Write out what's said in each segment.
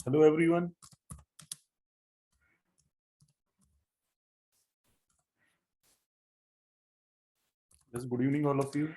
Hello everyone. Yes, good evening all of you.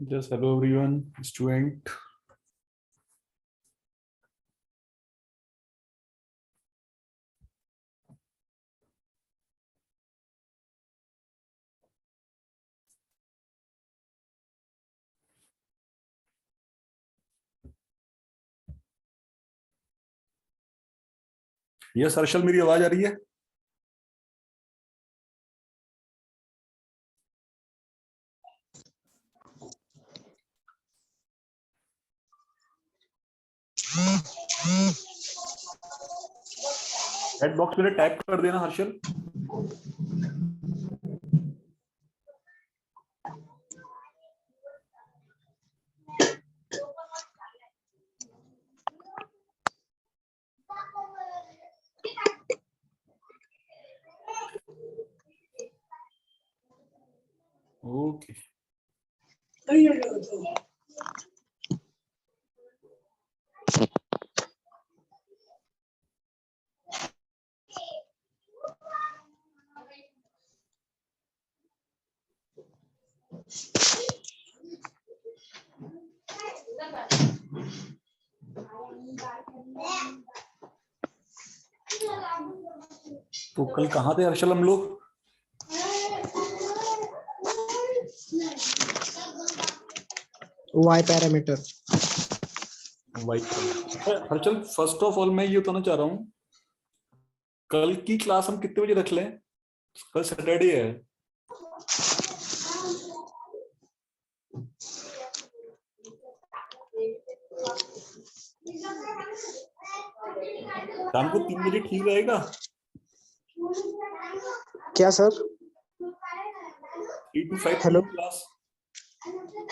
Just hello everyone, student. Yes Harshal, मेरी आवाज आ रही है? Chat box में टाइप कर देना हर्षल। ओके तो कल कहाँ थे हर्षल हम लोग? Y parameter. Harshal, first of all मैं ये बताना चाह रहा हूँ, कल की क्लास हम कितने बजे रख लें? कल सैटरडे है। शाम को 3 बजे ठीक रहेगा? क्या सर? 5 hello class.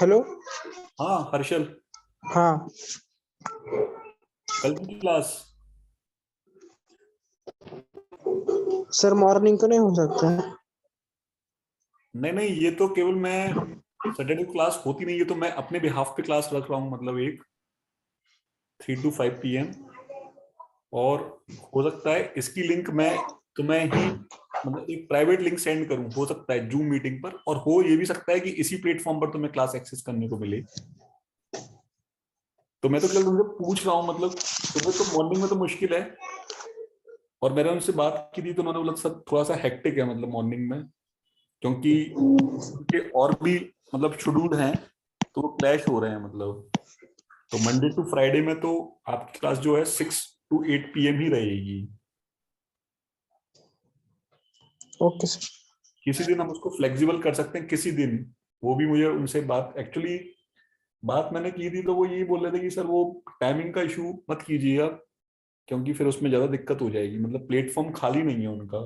हेलो। हाँ हर्षल, हाँ कल की क्लास। सर, मॉर्निंग तो नहीं हो सकता है? नहीं नहीं, ये तो केवल मैं सैटरडे क्लास होती नहीं, ये तो मैं अपने बिहाफ पे क्लास रख रहा हूँ, मतलब एक 3 to 5 PM। और हो सकता है इसकी लिंक मैं तुम्हें ही मतलब एक प्राइवेट लिंक सेंड करूं, हो सकता है जूम मीटिंग पर, और हो ये भी सकता है कि इसी प्लेटफॉर्म पर तुम्हें क्लास एक्सेस करने को मिले। तो मैं तो केवल तुमसे पूछ रहा हूँ, मतलब तुम्हें तो मॉर्निंग में तो मुश्किल है। और मैंने उनसे बात की थी तो उन्होंने बोला सर थोड़ा सा हेक्टिक है मतलब मॉर्निंग में, क्योंकि उनके और भी मतलब शेड्यूल हैं, तो वो क्लैश हो रहे हैं मतलब। तो मंडे टू फ्राइडे में तो आपकी क्लास जो है 6 to 8 PM ही रहेगी। Okay sir. किसी दिन हम उसको फ्लेक्सिबल कर सकते हैं, किसी दिन। वो भी मुझे उनसे बात एक्चुअली बात मैंने की थी, तो वो यही बोल रहे थे कि सर वो टाइमिंग का इशू मत कीजिए आप, क्योंकि फिर उसमें ज्यादा दिक्कत हो जाएगी, मतलब प्लेटफॉर्म खाली नहीं है उनका।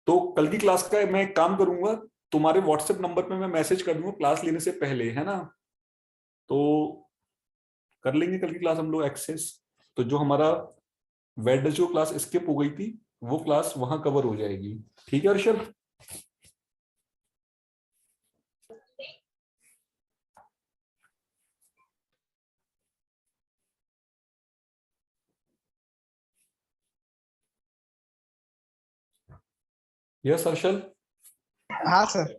तो कल की क्लास का मैं एक काम करूंगा, तुम्हारे व्हाट्सएप नंबर पे मैं मैसेज कर दूंगा क्लास लेने से पहले, है ना? तो कर लेंगे कल की क्लास हम लोग एक्सेस। तो जो हमारा वेड जो क्लास स्किप हो गई थी, वो क्लास वहां कवर हो जाएगी। ठीक है अर्षद? यस अर्षद। हाँ सर।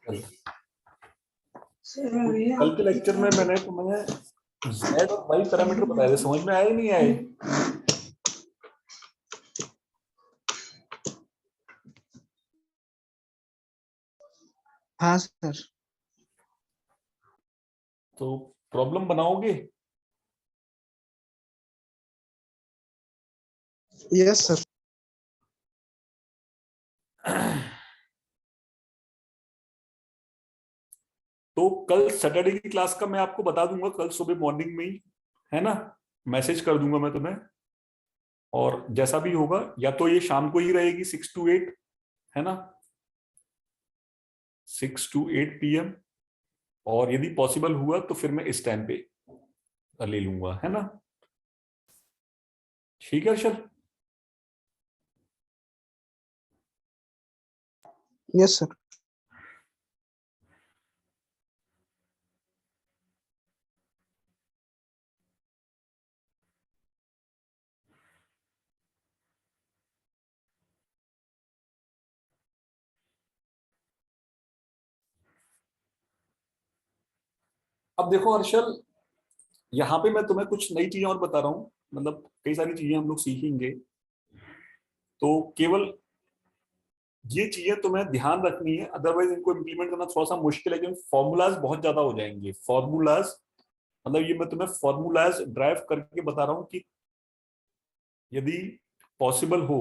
तो कल के लेक्चर में मैंने तुम्हें जेड और वाई पैरामीटर बताए थे, समझ में आए नहीं आए? हाँ सर। तो प्रॉब्लम बनाओगे? Yes sir. तो कल सैटरडे की क्लास का मैं आपको बता दूंगा कल सुबह मॉर्निंग में ही, है ना? मैसेज कर दूंगा मैं तुम्हें। और जैसा भी होगा, या तो ये शाम को ही रहेगी 6 to 8, है ना? 6 to 8 PM। और यदि पॉसिबल हुआ तो फिर मैं इस टाइम पे ले लूंगा, है ना? ठीक है अर्षद? Yes sir. अब देखो अर्षद, यहाँ पे मैं तुम्हें कुछ नई चीजें और बता रहा हूँ, मतलब कई सारी चीजें हम लोग सीखेंगे। तो केवल ये चीजें तुम्हें ध्यान रखनी है, अदरवाइज इनको इम्प्लीमेंट करना थोड़ा सा मुश्किल है, क्योंकि फॉर्मूलाज बहुत ज्यादा हो जाएंगे। फॉर्मूलाज मतलब ये मैं तुम्हें फॉर्मूलाज ड्राइव करके बता रहा हूँ कि यदि पॉसिबल हो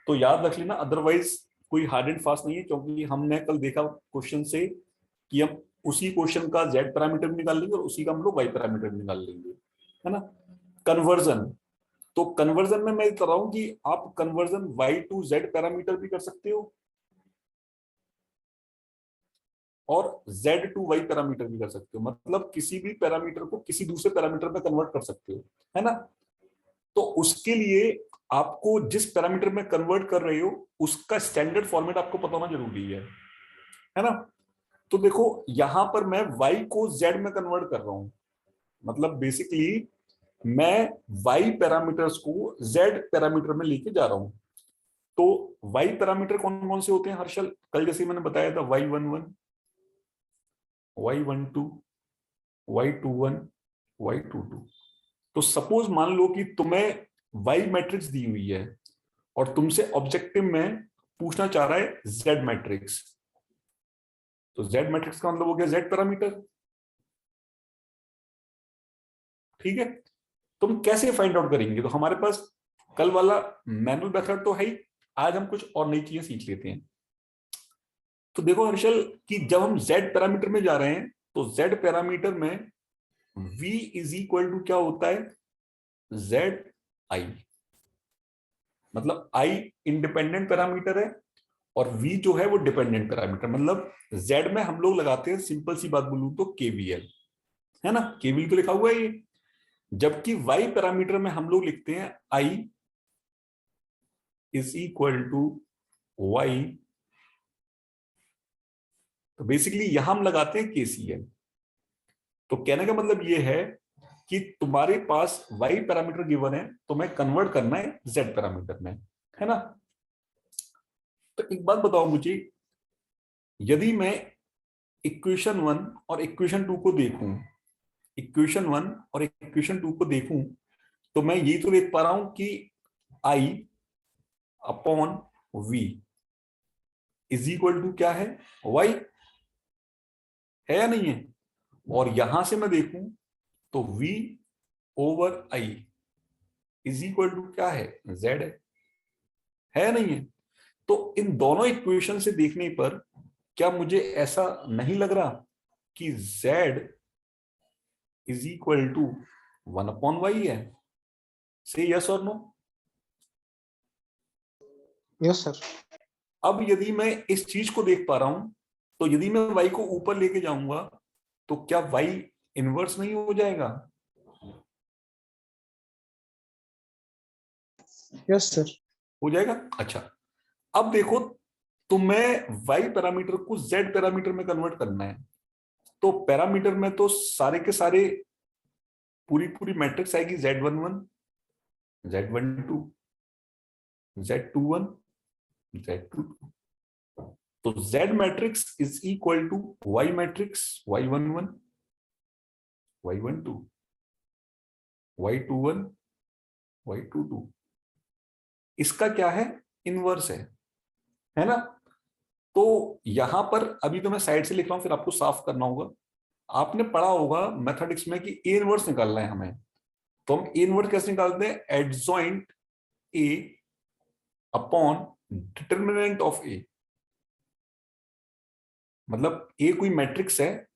तो याद रख लेना, अदरवाइज कोई हार्ड एंड फास्ट नहीं है। क्योंकि हमने कल देखा क्वेश्चन से कि हम उसी क्वेश्चन का जेड पैरामीटर निकाल लेंगे और उसी का हम लोग वाई पैरामीटर निकाल लेंगे, है ना? कन्वर्जन, तो कन्वर्जन में मैं कर रहा हूं कि आप conversion Y to Z parameter भी कर सकते हो और Z टू Y पैरामीटर भी कर सकते हो, मतलब किसी भी पैरामीटर को किसी दूसरे पैरामीटर में कन्वर्ट कर सकते हो, है ना? तो उसके लिए आपको जिस पैरामीटर में कन्वर्ट कर रहे हो उसका स्टैंडर्ड फॉर्मेट आपको पता होना जरूरी है ना? तो देखो यहां पर मैं Y को Z में कन्वर्ट कर रहा हूं, मतलब बेसिकली मैं Y पैरामीटर्स को Z पैरामीटर में लेके जा रहा हूं। तो Y पैरामीटर कौन कौन से होते हैं हर्षल? कल जैसे मैंने बताया था Y11, Y12, Y21, Y22। तो सपोज मान लो कि तुम्हें वाई मैट्रिक्स दी हुई है और तुमसे ऑब्जेक्टिव में पूछना चाह रहा है जेड मैट्रिक्स। तो जेड मैट्रिक्स का मतलब हो गया जेड पैरामीटर। ठीक है, तुम कैसे फाइंड आउट करेंगे? तो हमारे पास कल वाला मैनुअल मेथड तो है ही, आज हम कुछ और नई चीजें सीख लेते हैं। तो देखो हर्षल कि जब हम जेड पैरामीटर में जा रहे हैं तो जेड पैरामीटर में v इज इक्वल टू क्या होता है? Z I. मतलब आई इंडिपेंडेंट पैरामीटर है और v जो है वो डिपेंडेंट पैरामीटर, मतलब z में हम लोग लगाते हैं, सिंपल सी बात बोलूं तो KVL, है ना, KVL तो लिखा हुआ है ये। जबकि y पैरामीटर में हम लोग लिखते हैं I is equal to y, तो बेसिकली यहां हम लगाते हैं KCL। तो कहने का मतलब ये है कि तुम्हारे पास y पैरामीटर गिवन है, तुम्हें कन्वर्ट करना है z पैरामीटर में, है ना। तो एक बात बताओ मुझे, यदि मैं इक्वेशन 1 और इक्वेशन 2 को देखूं, इक्वेशन 1 और इक्वेशन 2 को देखूं, तो मैं यही तो देख पा रहा हूं कि I upon V is equal to क्या है, y, है या नहीं है। और यहां से मैं देखूं तो V over I is equal to क्या है, z है या नहीं है। तो इन दोनों इक्वेशन से देखने पर क्या मुझे ऐसा नहीं लग रहा कि z is equal to 1/y है। से यस और नो। Yes sir. अब यदि मैं इस चीज को देख पा रहा हूं, तो यदि मैं y को ऊपर लेके जाऊंगा तो क्या y इनवर्स नहीं हो जाएगा। Yes sir. हो जाएगा। अच्छा, अब देखो, तुम्हें y पैरामीटर को z पैरामीटर में कन्वर्ट करना है, तो पैरामीटर में तो सारे के सारे पूरी पूरी मैट्रिक्स आएगी, Z11, Z12, Z21, Z22। तो Z matrix is equal to Y matrix, Y11, Y12, Y21, Y22। इसका क्या है, इनवर्स है ना। तो यहां पर अभी तो मैं साइड से लिख रहा हूं, फिर आपको साफ करना होगा। आपने पढ़ा होगा मैथमेटिक्स में कि ए इनवर्स निकालना है हमें, तो हम ए इनवर्स कैसे निकालते हैं, adjoint A upon determinant of A. मतलब ए कोई मैट्रिक्स है,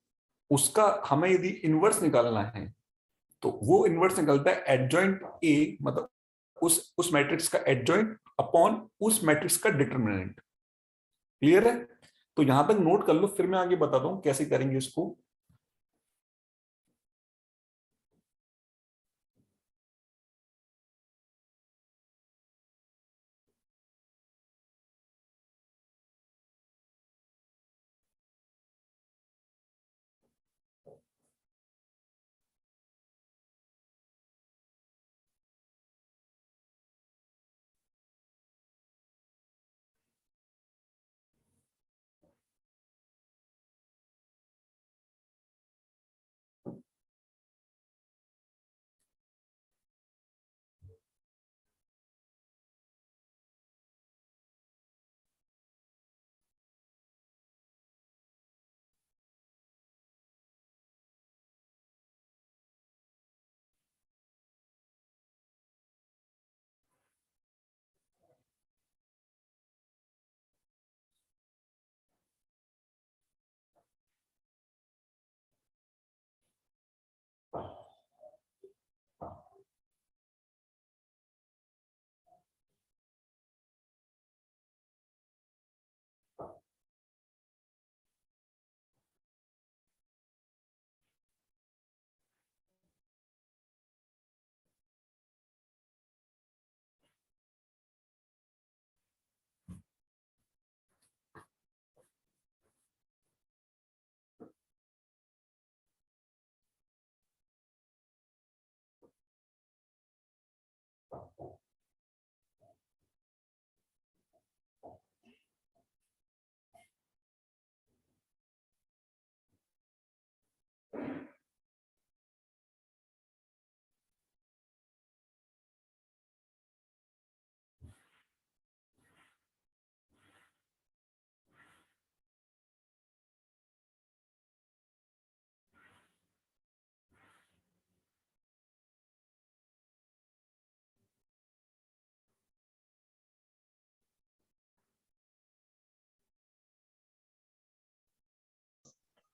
उसका हमें यदि इनवर्स निकालना है तो वो इनवर्स निकलता है एडजॉइंट ए, मतलब उस मैट्रिक्स का एडजॉइंट अपॉन उस मैट्रिक्स का डिटर्मिनेंट। क्लियर है। तो यहां तक नोट कर लो, फिर मैं आगे बताता हूं कैसे करेंगे इसको।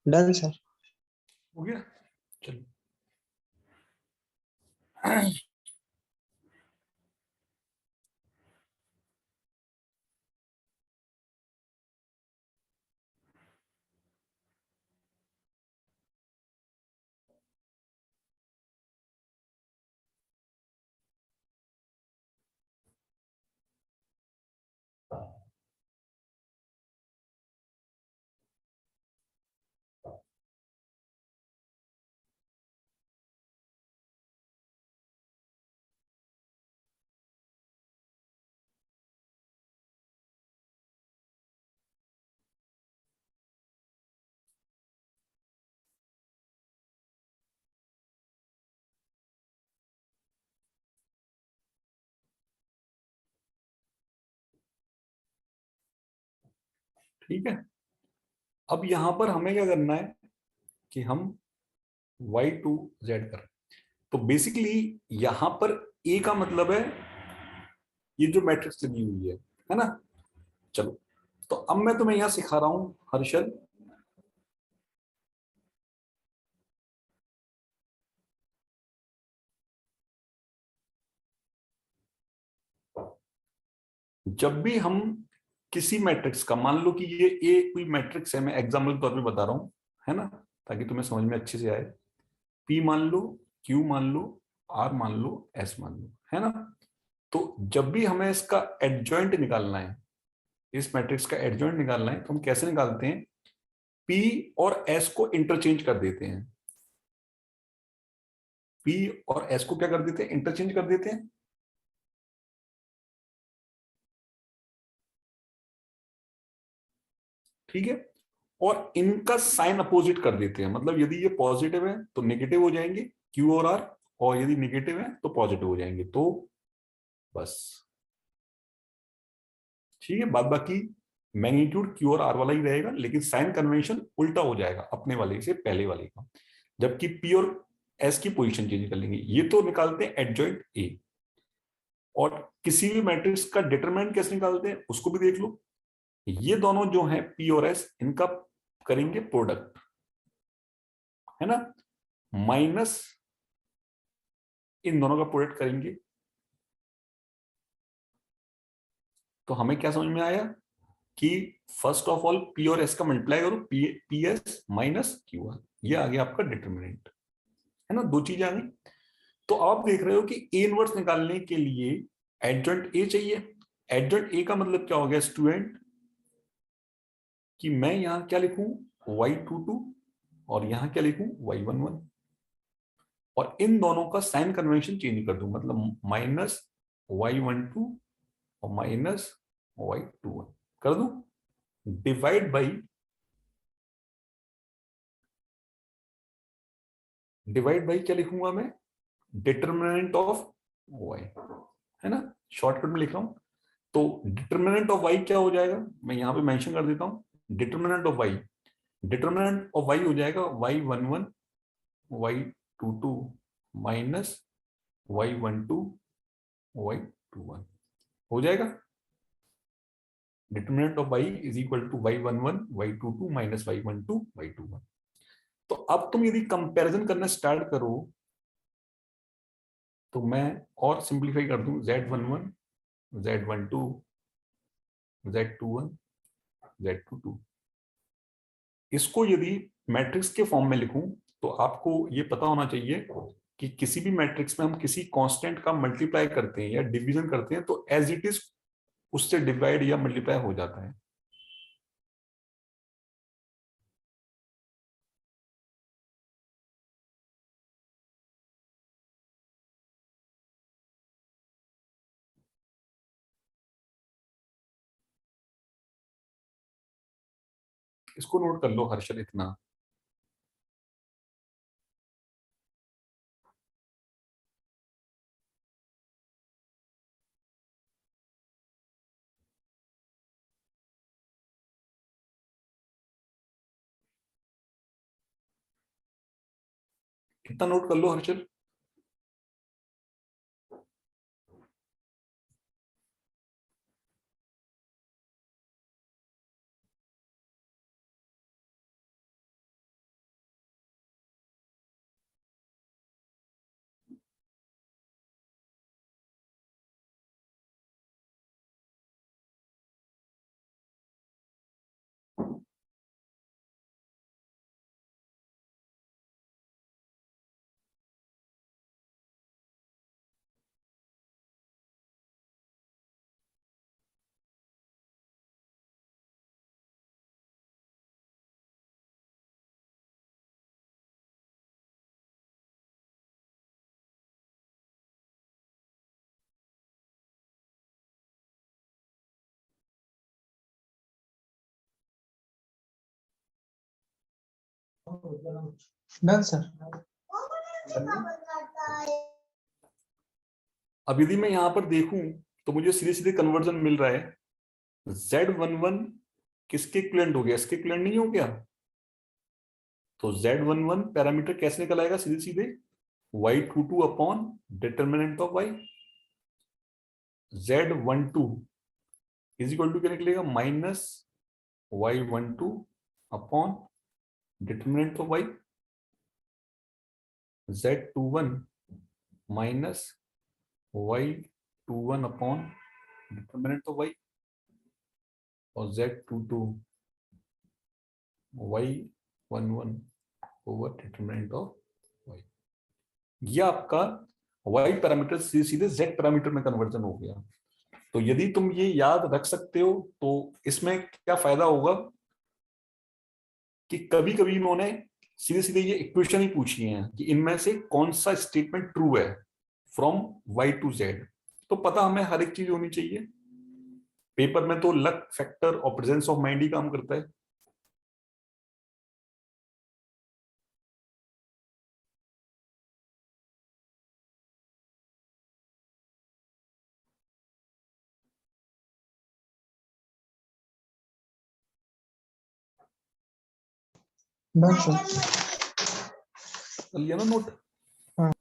Done sir. हो गया, चलो। ठीक है, अब यहां पर हमें क्या करना है कि हम y2 z कर, तो बेसिकली यहां पर a का मतलब है ये जो मैट्रिक्स लगी हुई है ना। चलो, तो अब मैं तुम्हें यहां सिखा रहा हूं हर्षल, जब भी हम किसी मैट्रिक्स का, मान लो कि ये ए कोई मैट्रिक्स है, मैं एग्जाम्पल के तौर पे बता रहा हूं, है ना, ताकि तुम्हें समझ में अच्छे से आए। पी मान लो, क्यू मान लो, आर मान लो, एस मान लो, है ना। तो जब भी हमें इसका एडजॉइंट निकालना है, इस मैट्रिक्स का एडजॉइंट निकालना है, तो हम कैसे निकालते हैं, पी और एस को इंटरचेंज कर देते हैं। पी और एस को क्या कर देते हैं, इंटरचेंज कर देते हैं। ठीक है, और इनका साइन अपोजिट कर देते हैं, मतलब यदि ये पॉजिटिव है तो नेगेटिव हो जाएंगे क्यू और आर, और यदि नेगेटिव है तो पॉजिटिव हो जाएंगे, तो बस। ठीक है, बाद बाकी मैग्नीट्यूड क्यू और आर वाला ही रहेगा, लेकिन साइन कन्वेंशन उल्टा हो जाएगा अपने वाले से पहले वाले का, जबकि पी और एस की पोजीशन चेंज कर लेंगे। ये तो निकालते हैं एडजॉइंट ए। और किसी भी मैट्रिक्स का डिटरमिनेंट कैसे निकालते हैं उसको भी देख लो। ये दोनों जो हैं पी और एस, इनका करेंगे प्रोडक्ट, है ना, माइनस इन दोनों का प्रोडक्ट करेंगे। तो हमें क्या समझ में आया कि फर्स्ट ऑफ ऑल पी और एस का मल्टीप्लाई करो, P S minus Q R, ये आ गया आपका डिटरमिनेंट, है ना, दो चीजें आ गई। तो आप देख रहे हो कि ए इनवर्स निकालने के लिए एडजॉइंट ए चाहिए। एडजॉइंट ए का मतलब क्या हो गया स्टूडेंट, कि मैं यहां क्या लिखूं, y22, और यहां क्या लिखूं, y11, और इन दोनों का साइन कन्वेंशन चेंज कर दूं, मतलब माइनस y12 और माइनस y21 कर दूं, डिवाइड बाई क्या लिखूंगा मैं, डिटर्मिनेंट ऑफ y, है ना, शॉर्टकट में लिख रहा हूं। तो डिटर्मिनेंट ऑफ y क्या हो जाएगा, मैं यहां पे मेंशन कर देता हूं, determinant of y, determinant of y हो जाएगा y11 y22 minus y12 y21 हो जाएगा। Determinant of y is equal to y11 y22 minus y12 y21। तो अब तुम यदि कंपैरिजन करना स्टार्ट करो, तो मैं और सिंप्लीफाई कर दूं, z11 z12 z21 z22, इसको यदि मैट्रिक्स के फॉर्म में लिखूं, तो आपको ये पता होना चाहिए कि किसी भी मैट्रिक्स में हम किसी कांस्टेंट का मल्टीप्लाई करते हैं या डिवीजन करते हैं, तो एज इट इज उससे डिवाइड या मल्टीप्लाई हो जाता है। इसको नोट कर लो हर्षल, इतना। इतना नोट कर लो हर्षल। Done sir. अब यदि मैं यहां पर देखूं, तो मुझे सीधे सीधे कन्वर्जन मिल रहा है, Z11 किसके इक्विवेलेंट हो गया, इसके इक्विवेलेंट नहीं हो गया। तो Z11 पैरामीटर कैसे निकल आएगा, सीधे सीधे Y22 upon determinant of Y। Z12 is equal to क्या निकलेगा, minus Y12 upon determinant of Y। Z21 minus Y21 upon determinant of Y। और Z22 Y11 over determinant of Y। ये आपका Y पैरामीटर सीधे सीधे Z पैरामीटर में conversion हो गया। तो यदि तुम ये याद रख सकते हो तो इसमें क्या फायदा होगा कि कभी कभी इन्होंने सीधे सीधे ये इक्वेशन ही पूछी है कि इनमें से कौन सा स्टेटमेंट ट्रू है फ्रॉम Y टू Z। तो पता हमें हर एक चीज होनी चाहिए। पेपर में तो लक फैक्टर और प्रेजेंस ऑफ माइंड ही काम करता है। Done sir. कर लिया ना नोट। हाँ।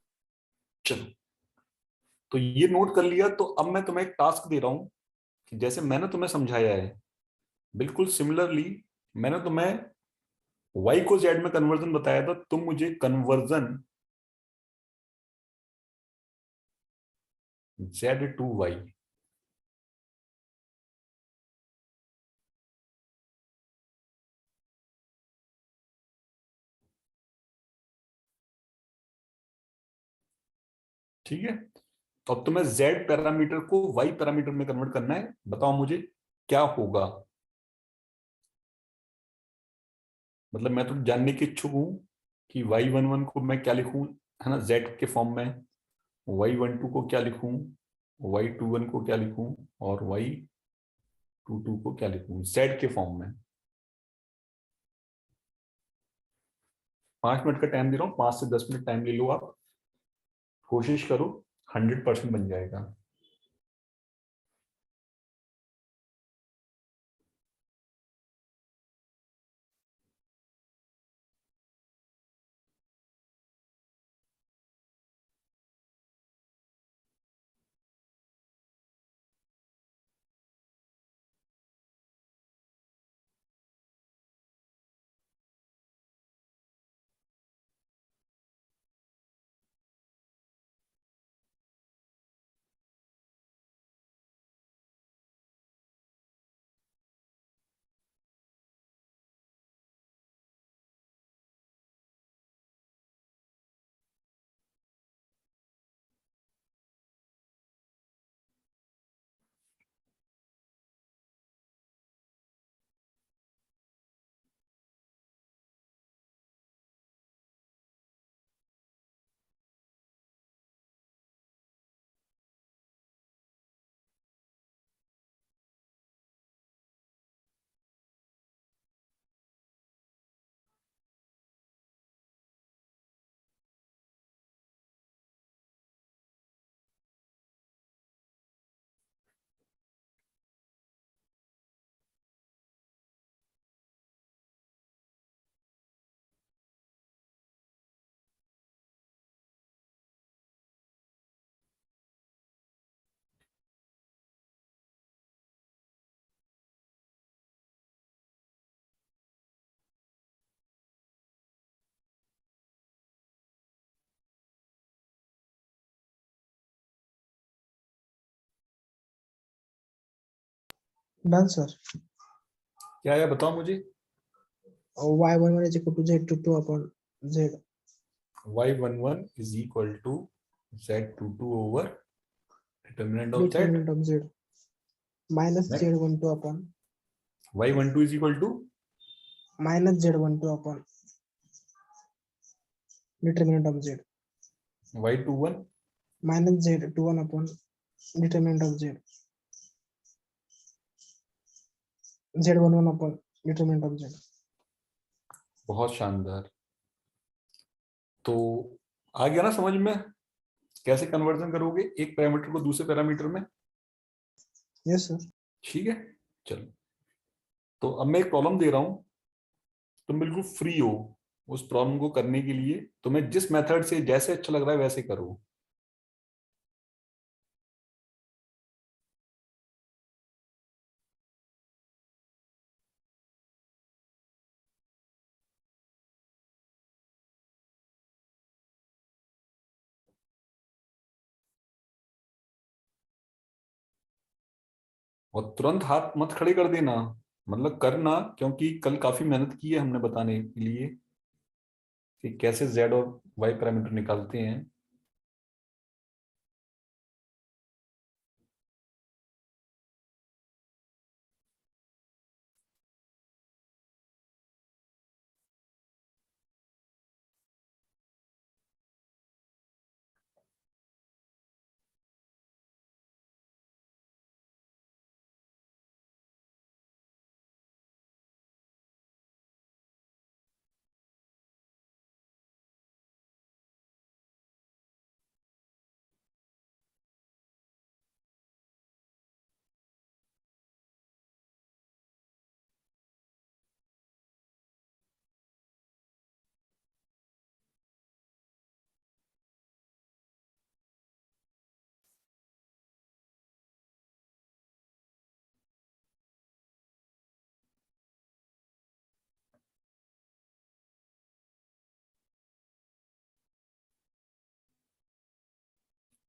चलो, तो ये नोट कर लिया। तो अब मैं तुम्हें एक टास्क दे रहा हूं कि जैसे मैंने तुम्हें समझाया है बिल्कुल सिमिलरली मैंने तुम्हें Y को Z में कन्वर्जन बताया था, तुम मुझे कन्वर्जन Z टू Y ठीक है। तो अब तुम्हें Z पैरामीटर को Y पैरामीटर में कन्वर्ट करना है। बताओ मुझे क्या होगा। मतलब मैं तो जानने की इच्छुक हूं कि Y11 को मैं क्या लिखूं, है ना, Z के फॉर्म में। Y12 को क्या लिखूं, Y21 को क्या लिखूं, और Y22 को क्या लिखूं Z के फॉर्म में। 5 मिनट का टाइम दे रहा हूं, 5 से 10 मिनट टाइम ले लो आप, कोशिश करो, 100% बन जाएगा। Done sir. क्या है बताओ मुझे। Y11 is equal to Z22 upon Z Y11 is equal to Z22 over determinant of Z. determinant of Z minus Next, Z12 upon Y12 is equal to minus Z12 upon determinant of Z Y21 minus Z21 upon determinant of Z Z11 upon determinant of Z। बहुत शानदार। तो आ गया ना समझ में कैसे conversion करोगे एक पैरामीटर को दूसरे पैरामीटर में। Yes sir. ठीक है, चलो। तो अब मैं एक प्रॉब्लम दे रहा हूं, तुम बिल्कुल फ्री हो उस प्रॉब्लम को करने के लिए। तुम्हें जिस मेथड से जैसे अच्छा लग रहा है वैसे करो। और तुरंत हाथ मत खड़े कर देना, मतलब करना, क्योंकि कल काफी मेहनत की है हमने बताने के लिए कि कैसे जेड और वाई पैरामीटर निकालते हैं।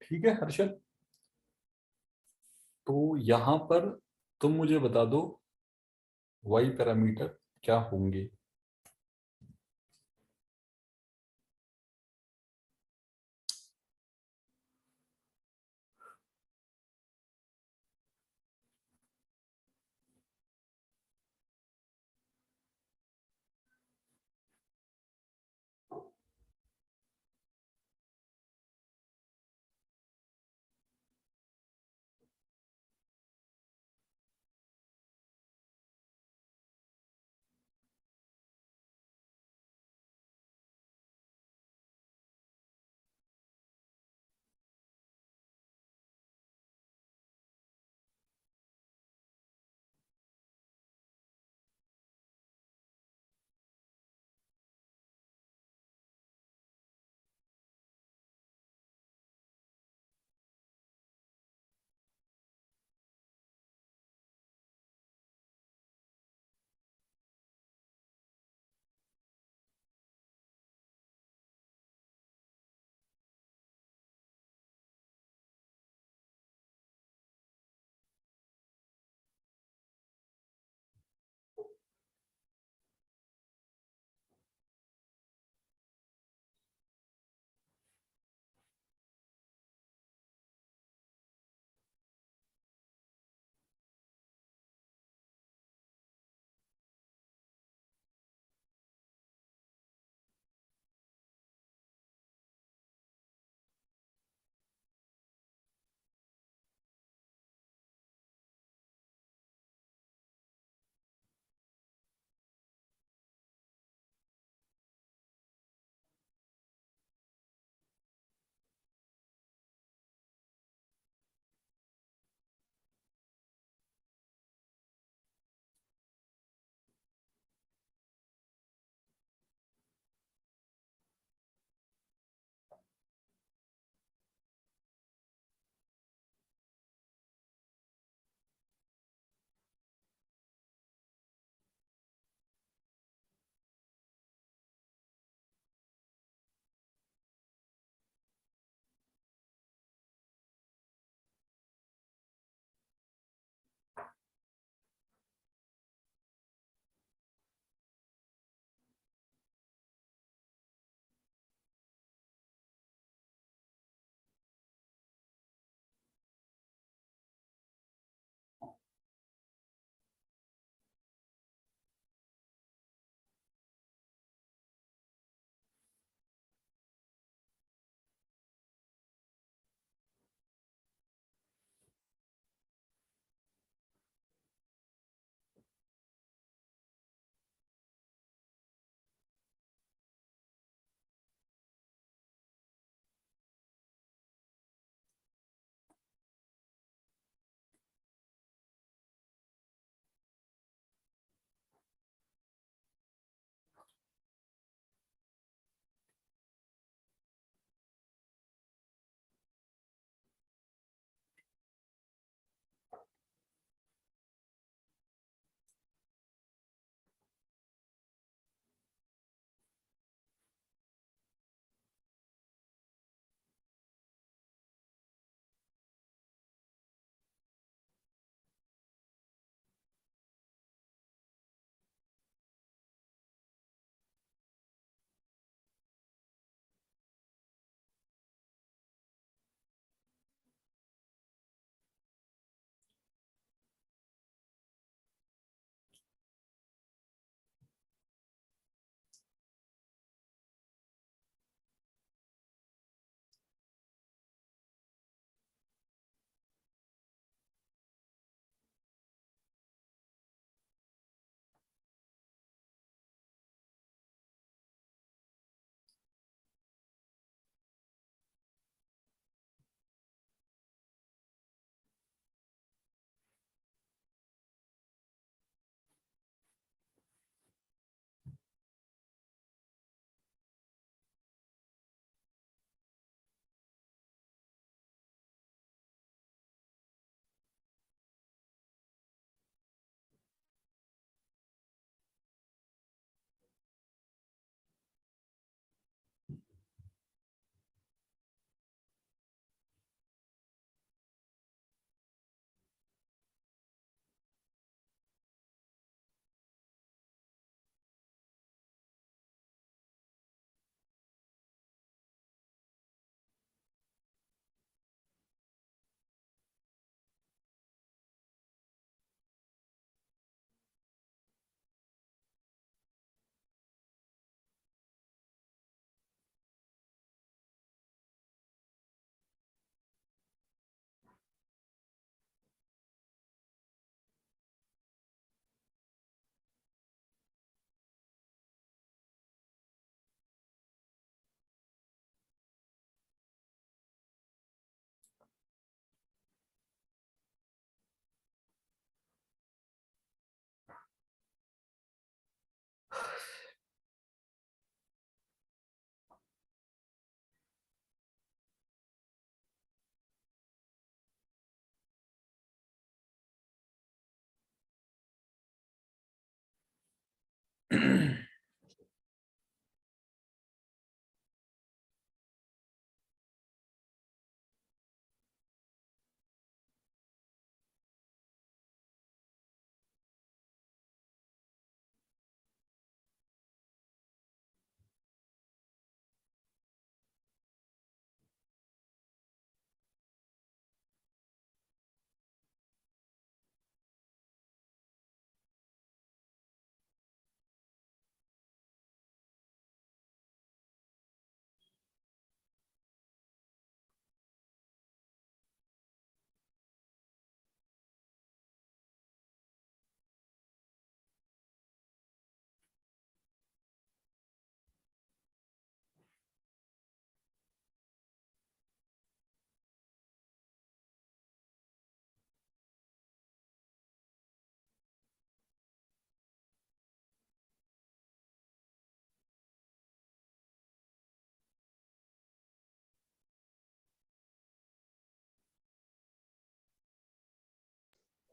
ठीक है हर्षल, तो यहां पर तुम मुझे बता दो वाई पैरामीटर क्या होंगे।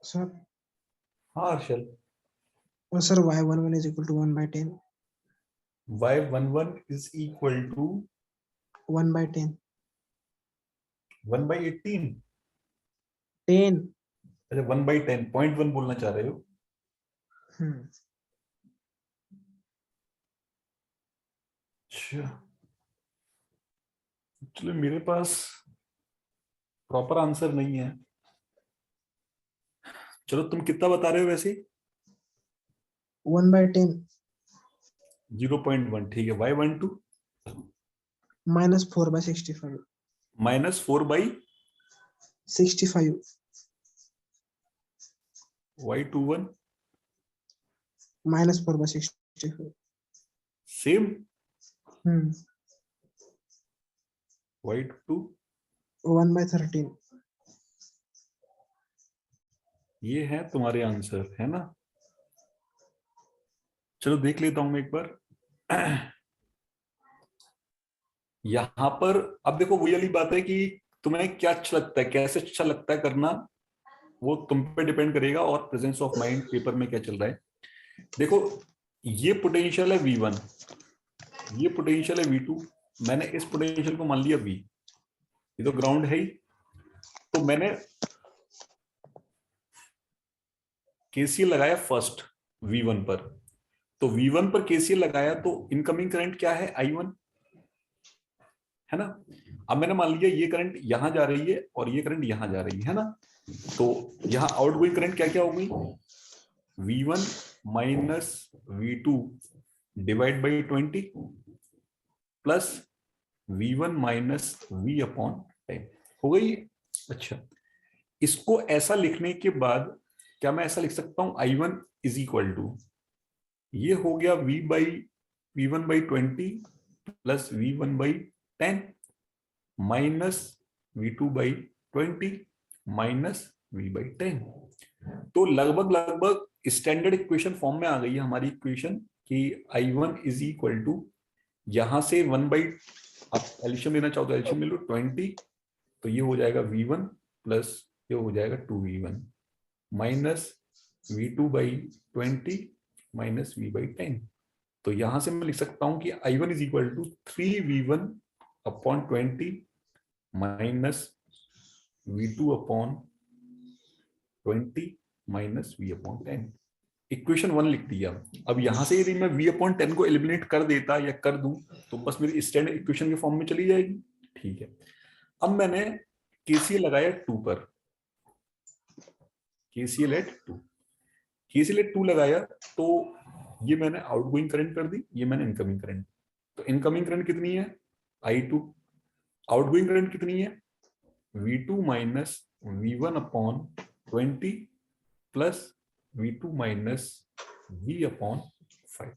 सर हाँ Harshal, sir y11 is equal to 1/10. y11 is equal to 1/10. 1/18। 10. अच्छा 1/10, 0.1 बोलना चाह रहे हो। अच्छा चलो, मेरे पास प्रॉपर आंसर नहीं है। चलो तुम कितना बता रहे हो वैसे? 1/10. 0.1, ठीक है। y12 -4/65. -4/, 65. y21 -4/65. Same, y22 1/13. ये है तुम्हारे आंसर, है ना? चलो देख लेता हूं मैं एक बार। यहां पर अब देखो, वही वाली बात है कि तुम्हें क्या अच्छा लगता है, कैसे अच्छा लगता है करना, वो तुम पे डिपेंड करेगा और प्रेजेंस ऑफ माइंड पेपर में क्या चल रहा है। देखो, ये पोटेंशियल है V1, ये पोटेंशियल है V2। मैंने इस पोटेंशियल को मान लिया V, ये तो ग्राउंड है ही। तो मैंने केसीएल लगाया फर्स्ट V1 पर। तो V1 पर केसीएल लगाया तो इनकमिंग करंट क्या है? I1, है ना? अब मैंने मान लिया ये करंट यहां जा रही है और ये करंट यहां जा रही है ना? तो यहां आउटगोइंग करंट क्या क्या होगी? V1 minus V2 divide by 20 plus V1 minus V upon 10 हो गई। अच्छा, इसको ऐसा लिखने के बाद क्या मैं ऐसा लिख सकता हूं? I1 इज इक्वल टू, ये हो गया V1/20 plus V1/10 minus V2/20 minus V/10। तो लगभग लगभग स्टैंडर्ड इक्वेशन फॉर्म में आ गई है हमारी इक्वेशन कि I1 इज इक्वल टू, यहां से 1/, आप एल्शियम लेना चाहो तो एल्शियम ले लो, 20, तो ये हो जाएगा V1 प्लस ये हो जाएगा 2V1 minus V2/20 minus V/10। तो यहां से मैं लिख सकता हूं कि I1 is equal to 3V1 upon 20 minus V2 upon 20 minus V upon 10। Equation 1 लिख दिया। अब यहां से यदि मैं V अपॉन 10 को एलिमिनेट कर देता या कर दूं तो बस मेरी स्टैंडर्ड इक्वेशन के फॉर्म में चली जाएगी। ठीक है, अब मैंने केसीएल लगाया 2 पर, केसीएल एट 2, केसीएल एट 2 लगाया तो ये मैंने आउटगोइंग करंट कर दी, ये मैंने इनकमिंग करंट। तो इनकमिंग करंट कितनी है? I2। आउटगोइंग करंट कितनी है? V2 minus V1 upon 20 plus V2 minus V upon 5।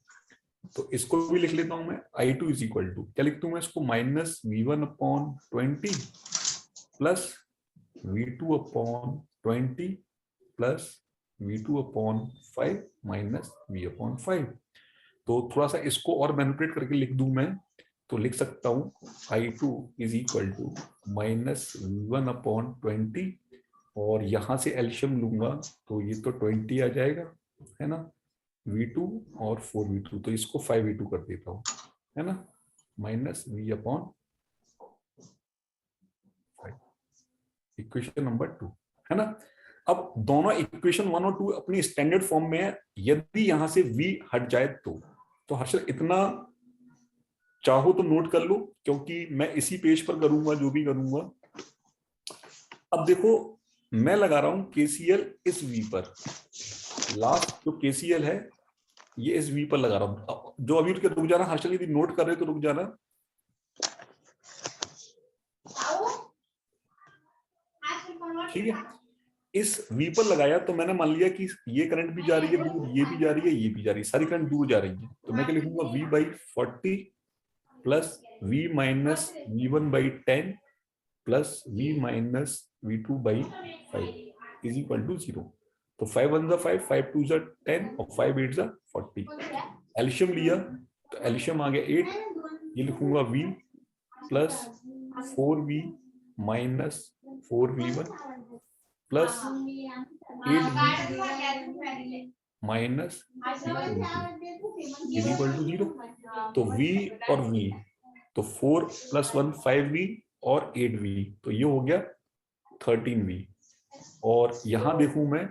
तो इसको भी लिख लेता हूं मैं, I2 इज इक्वल टू, क्या लिखता हूं मैं इसको? Minus V1 upon 20 plus V2 upon 20 plus V2 upon 5 minus V upon 5। तो थोड़ा सा इसको और मैनिपुलेट करके लिख दूं मैं, तो लिख सकता हूं I2 is equal to minus V1 upon 20, और यहां से एल्शियम लूंगा तो ये तो 20 आ जाएगा, है ना? V2 और 4V2, तो इसको 5V2 कर देता हूँ, है ना, माइनस V/5, इक्वेशन नंबर 2, है ना। अब दोनों इक्वेशन 1 और 2 अपनी स्टैंडर्ड फॉर्म में है। यदि यहां से V हट जाए तो हर्षल इतना चाहो तो नोट कर लो, क्योंकि मैं इसी पेज पर करूंगा जो भी करूंगा। अब देखो, मैं लगा रहा हूं KCL इस V पर, लास्ट जो KCL है ये इस V पर लगा रहा हूं। जो अभी रुक जाना हर्षल, यदि नोट कर रहे तो रुक जाना। ठीक है, इस V पर लगाया तो मैंने मान लिया कि ये करंट भी जा रही है दूर, ये भी जा रही है, ये भी जा रही है, सारी करंट दूर जा रही है। तो मैं क्या लिखूंगा, V/40 plus V minus V1/10 plus V minus V2/5 is equal to 0। तो 5 1 जा 5, 5 2 जा 10 और 5 8 जा 40। एल्शियम लिया तो एल्शियम आ गया 8। ये लिखूंगा V plus 4V minus 4V1 plus 8V minus 8V2 is equal to 0। तो V और V, तो 4 + 1 5V और 8V, तो ये हो गया 13V। और यहां देखूं मैं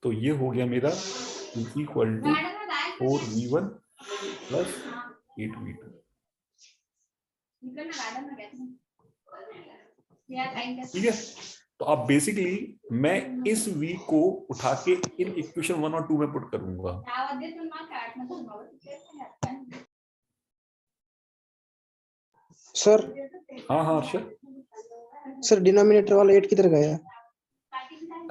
तो ये हो गया मेरा is equal to 4V1 plus 8V2। ठीक है, तो अब बेसिकली मैं इस V को उठा के इन इक्वेशन 1 और 2 में पुट करूंगा। सर हाँ हाँ अर्षद, सर डिनोमिनेटर वाला 8 किधर गया?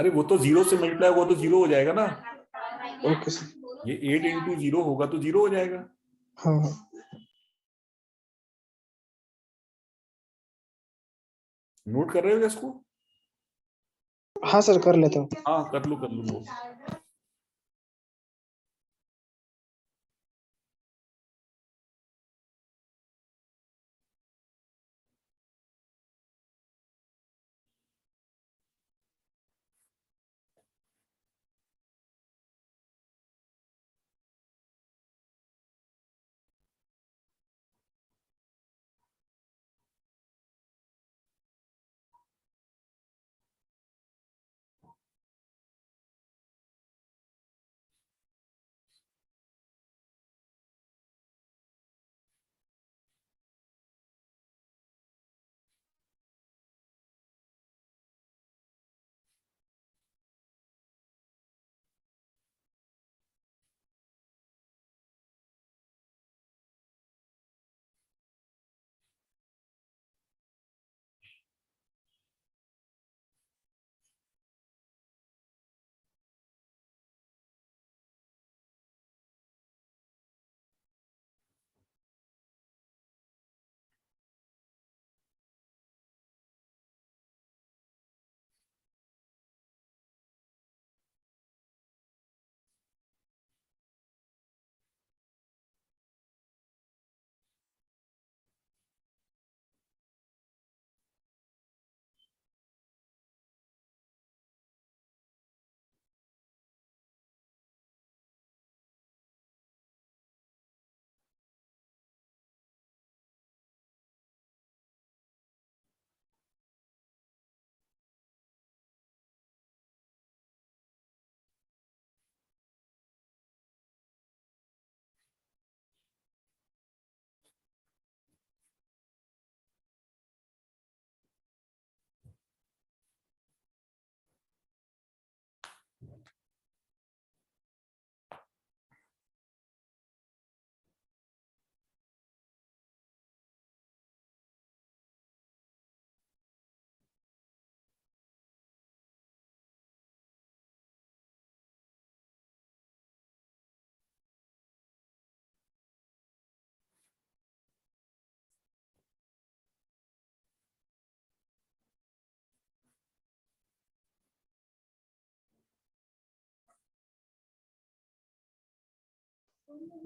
अरे वो तो 0 से मल्टीप्लाई हुआ तो 0 हो जाएगा ना। Okay sir. ये 8 × 0 होगा तो 0 हो जाएगा। हाँ हाँ नोट कर रहे हो इसको? हाँ सर, कर लेता हूँ। हाँ कर लो नोट।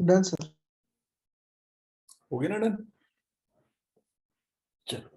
Done sir. हो गया ना डन? चलो।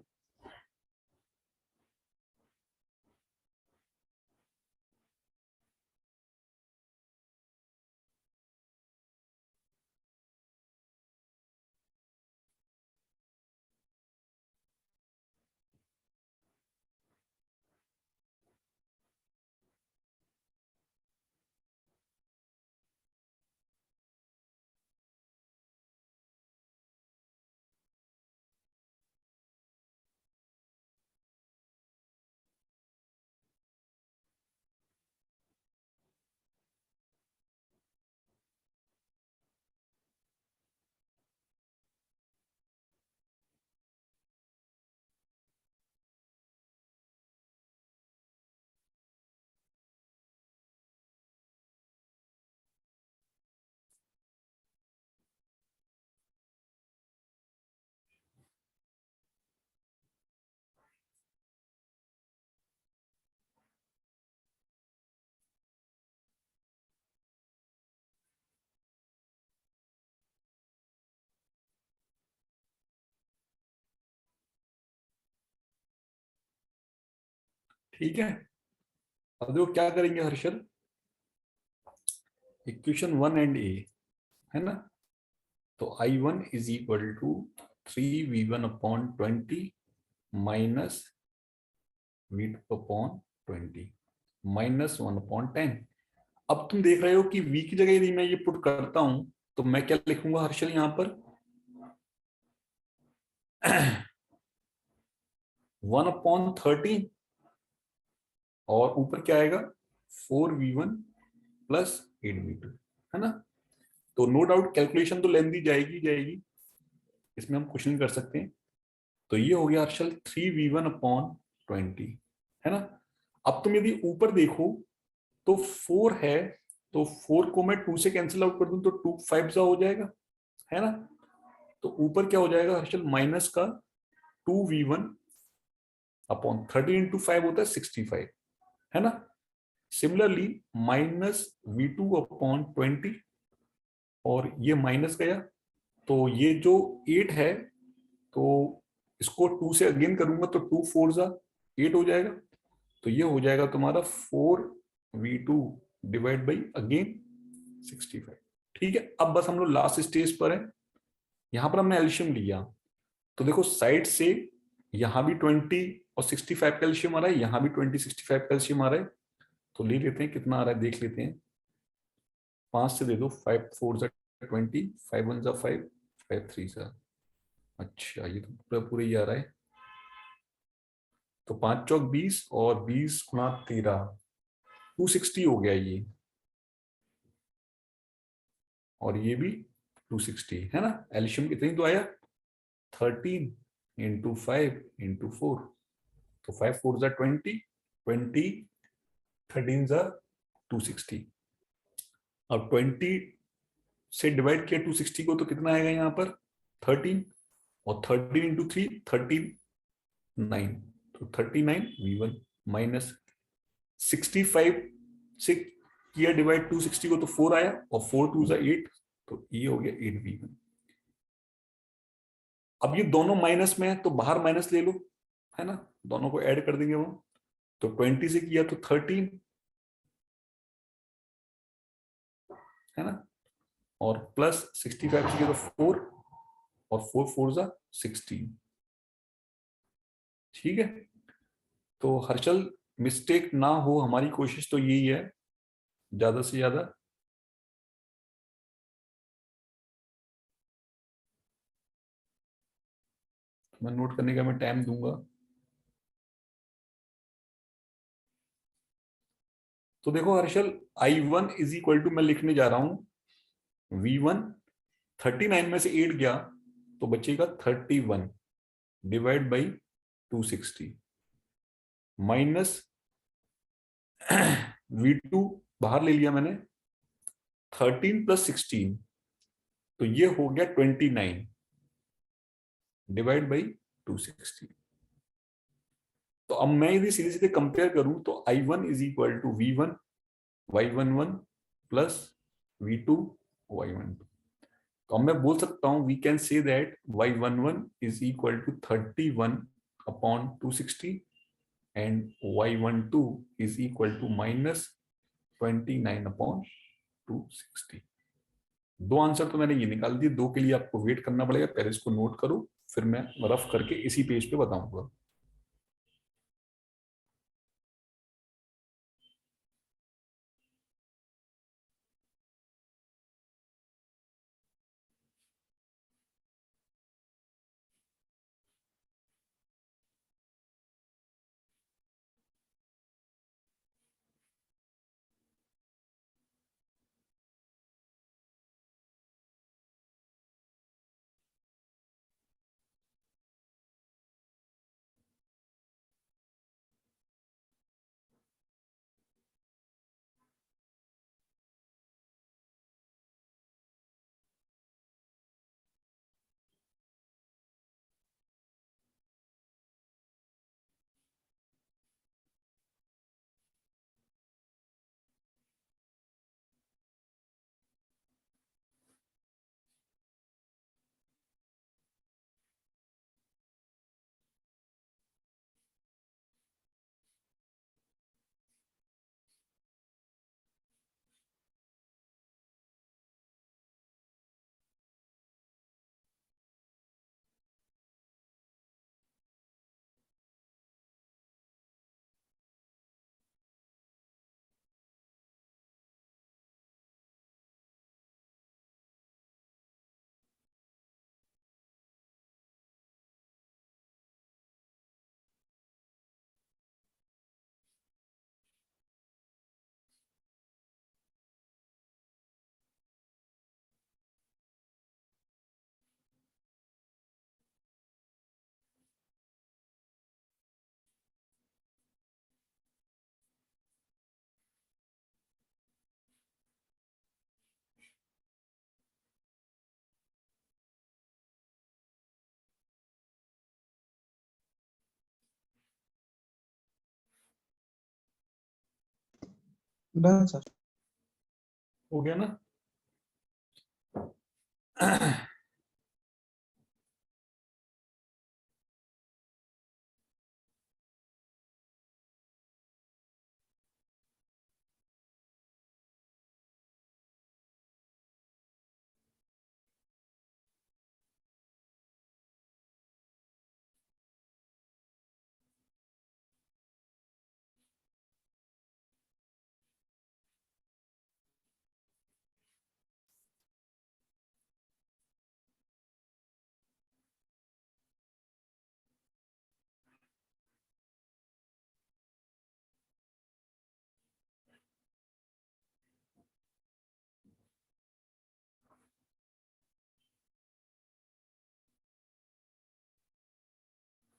ठीक है, अब देखो क्या करेंगे हर्षल, इक्वेशन 1 और a है ना, तो I1 is equal to 3v1/20 minus v2/20 -1/10। अब तुम देख रहे हो कि v की जगह यदि मैं ये पुट करता हूं तो मैं क्या लिखूंगा हर्षल यहां पर 1/13 और ऊपर क्या आएगा 4v1 प्लस 8v2 है ना। तो नो डाउट कैलकुलेशन तो लेंदी जाएगी, इसमें हम कुछ नहीं कर सकते। तो ये हो गया हर्षल 3v1/20 है ना। अब तुम यदि ऊपर देखो तो 4 है, तो 4 को मैं 2 से कैंसिल आउट कर दूं तो 2 5 सा हो जाएगा है ना। तो ऊपर क्या हो जाएगा हर्षल माइनस का 2v1/30 इंटू 5 होता है 65 है ना। सिमिलरली -v2/20 और ये माइनस गया, तो ये जो 8 है तो इसको 2 से अगेन करूंगा तो 2 4 जा 8 हो जाएगा। तो ये हो जाएगा तुम्हारा 4v2 डिवाइड बाई अगेन 65। ठीक है, अब बस हम लोग लास्ट स्टेज पर है, यहां पर हमने एल्शियम लिया, तो देखो साइड से यहां भी 20 और 65 कैल्शियम आ रहा है, यहां भी 20 65 कैल्शियम आ रहा है। तो ले लेते हैं कितना आ रहा है देख लेते हैं, 5 से दे दो, 5 4 20, 5 1 5, 5 3 सा, अच्छा ये तो पूरा पूरा ही आ रहा है। तो 5 चौक 20 और 20 गुणा 13, 260 हो गया ये, और ये भी 260 है ना। एल्शियम कितनी तो आया 13 इंटू 5 इंटू 4, तो 5 4 जा 20, 20 13 जा 260। अब 20 से डिवाइड किया 260 को तो कितना आएगा यहाँ पर 13, और 13 इंटू 3 39, तो 39v1 माइनस 65 से किया डिवाइड 260 को तो 4 आया, और 4 2 जा 8, तो ये हो गया 8v1। अब ये दोनों माइनस में है तो बाहर माइनस ले लो है ना, दोनों को ऐड कर देंगे वो, तो 20 से किया तो 13 है ना, और प्लस 65 से किया तो 4, और 4 4 जा 16। ठीक है, तो हर्षल मिस्टेक ना हो हमारी कोशिश तो यही है ज्यादा से ज्यादा। मैं नोट करने का मैं टाइम दूंगा। तो देखो Harshal I1 is equal to मैं लिखने जा रहा हूं V1, 39 में से 8 गया तो बचेगा 31 डिवाइड बाई 260 माइनस V2 बाहर ले लिया मैंने 13 प्लस 16, तो ये हो गया 29 डिवाइड बाई 260। तो अब मैं यदि सीधे सीधे कंपेयर करूं तो I1 is equal to V1 Y11 plus V2 Y12। तो अब मैं बोल सकता हूं we can say that Y11 is equal to 31/260 and Y12 is equal to -29/260। दो आंसर तो मैंने ये निकाल दिए, दो के लिए आपको वेट करना पड़ेगा, पहले इसको नोट करो फिर मैं रफ करके इसी पेज पे बताऊंगा। Done sir. हो गया ना?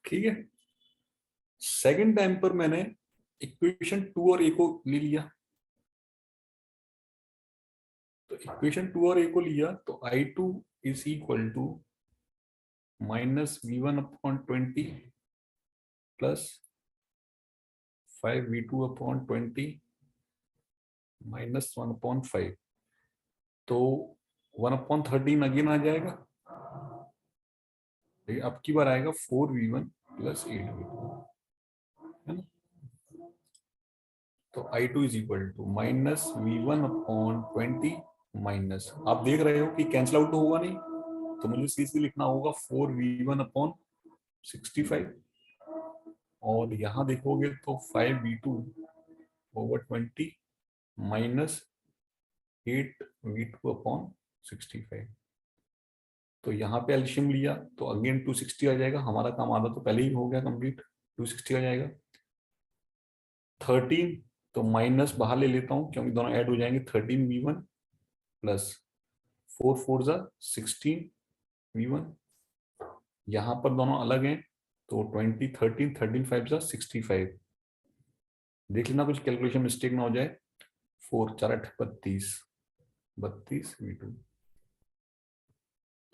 ठीक है, सेकंड टाइम पर मैंने इक्वेशन 2 और ए को ले लिया। तो इक्वेशन 2 और ए को लिया तो I2 is equal to -V1/20 plus 5V2/20 -1/5। तो 1/13 अगेन आ जाएगा। अब की बार आएगा 4V1 प्लस 8V2, है ना? तो I2 is equal to -V1/20 minus, आप देख रहे हो कि कैंसिल आउट तो होगा नहीं, तो मुझे सीधे लिखना होगा 4V1/65, और यहां देखोगे तो 5V2/20 माइनस 8V2/65। तो यहाँ पे एल्शियम लिया तो अगेन 260 आ जाएगा। हमारा काम आधा तो पहले ही हो गया कंप्लीट, 260 आ जाएगा। 13 तो माइनस बाहर ले लेता हूँ क्योंकि दोनों ऐड हो जाएंगे। 13V1 प्लस 4 4 16V1, यहाँ पर दोनों अलग हैं तो 20 13 13 5 65। देख लेना कुछ कैलकुलेशन मिस्टेक ना हो जाए। 4 4 8 32 32V2।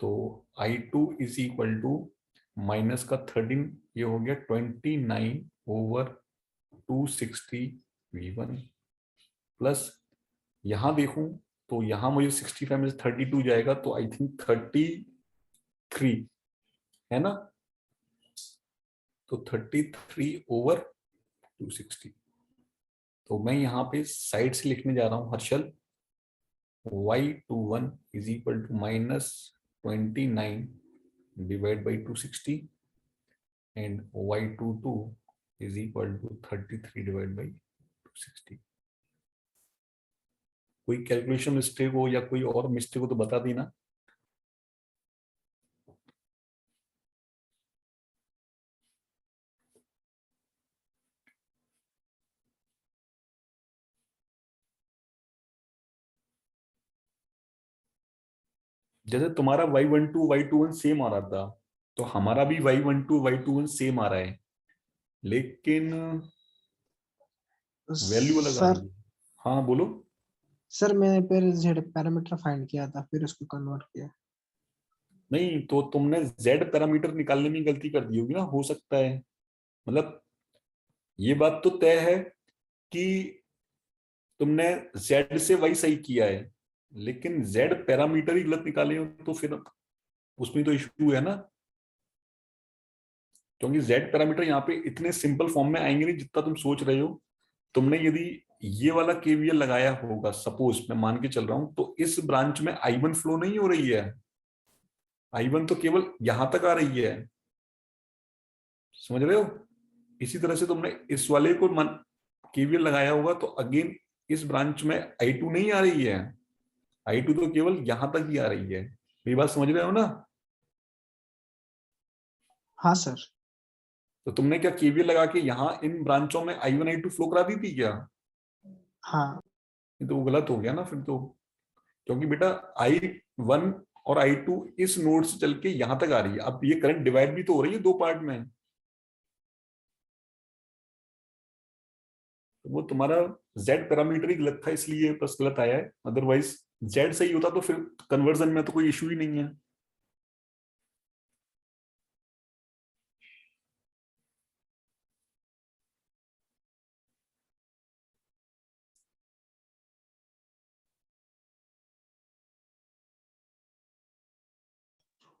तो I2 is equal to minus का 13, ये हो गया 29/260V1 प्लस, यहां देखूं तो यहां मुझे 65 में से 32 जाएगा तो आई थिंक 33, है ना? तो 33/260। तो मैं यहाँ पे साइड से लिखने जा रहा हूं Harshal, Y21 is equal to -29 divide by 260 and Y22 is equal to 33 divide by 260। कोई कैलकुलेशन मिस्टेक हो या कोई और मिस्टेक हो तो बता देना। जैसे तुम्हारा Y12 Y21 सेम आ रहा था, तो हमारा भी Y12 Y21 सेम आ रहा है, लेकिन वैल्यू अलग आ रही सर है। हाँ बोलो। सर मैंने पहले जेड पैरामीटर फाइंड किया था, फिर उसको कन्वर्ट किया। नहीं तो तुमने Z पैरामीटर निकालने में गलती कर दी होगी ना, हो सकता है। मतलब ये बात तो तय है कि तुमने Z से Y सही किया है, लेकिन Z पैरामीटर ही गलत निकाले हो तो फिर उसमें तो इशू है ना। क्योंकि Z पैरामीटर यहाँ पे इतने सिंपल फॉर्म में आएंगे नहीं जितना तुम सोच रहे हो। तुमने यदि ये वाला केवीएल लगाया होगा, सपोज मैं मान के चल रहा हूं, तो इस ब्रांच में I1 फ्लो नहीं हो रही है। I1 तो केवल यहां तक आ रही है, समझ रहे हो? इसी तरह से तुमने इस वाले को केवीएल लगाया होगा तो अगेन इस ब्रांच में I2 नहीं आ रही है। I2 तो केवल यहां तक ही आ रही है। मेरी बात समझ रहे हो ना? हाँ सर। तो तुमने क्या केवीएल लगा के यहाँ इन ब्रांचों में I1 I2 फ्लो करा दी थी क्या? हाँ ये तो वो गलत हो गया ना फिर तो। क्योंकि बेटा I1 और I2 इस नोड से चल के यहां तक आ रही है। अब ये करंट डिवाइड भी तो हो रही है दो पार्ट में, तो वो तुम्हारा Z पैरामीटर ही गलत था इसलिए बस गलत आया है। अदरवाइज Z सही होता तो फिर कन्वर्जन में तो कोई इशू ही नहीं है।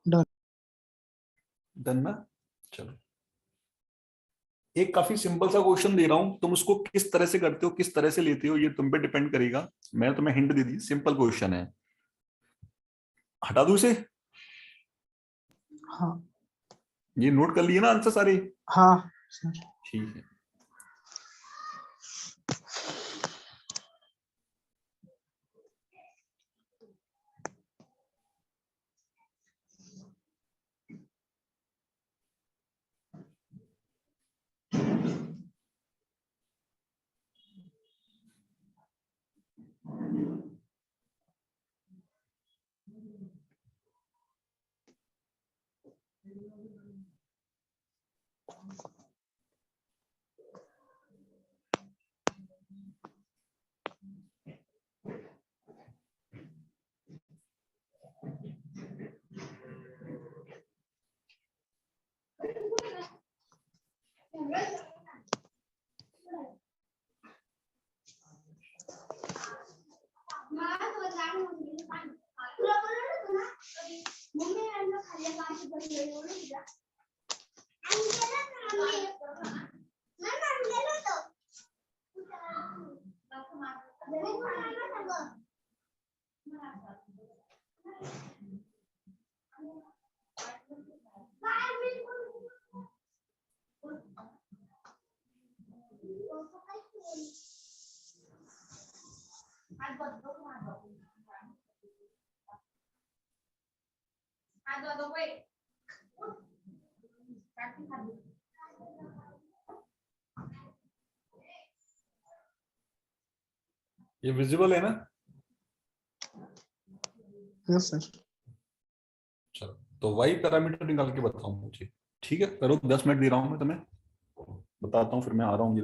डन। डन ना? चलो, एक काफी सिंपल सा क्वेश्चन दे रहा हूं, तुम उसको किस तरह से करते हो, किस तरह से लेते हो, ये तुम पे डिपेंड करेगा। मैं तुम्हें हिंट दे दी, सिंपल क्वेश्चन है। हटा दूं इसे? हाँ ये नोट कर लिए ना आंसर सारे? हाँ सर। ठीक है। ये विजिबल है ना? Yes sir. चलो, तो वाई पैरामीटर निकाल के बताओ मुझे। ठीक है, करो, 10 मिनट दे रहा हूं मैं तुम्हें, बताता हूँ, फिर मैं आ रहा हूँ ये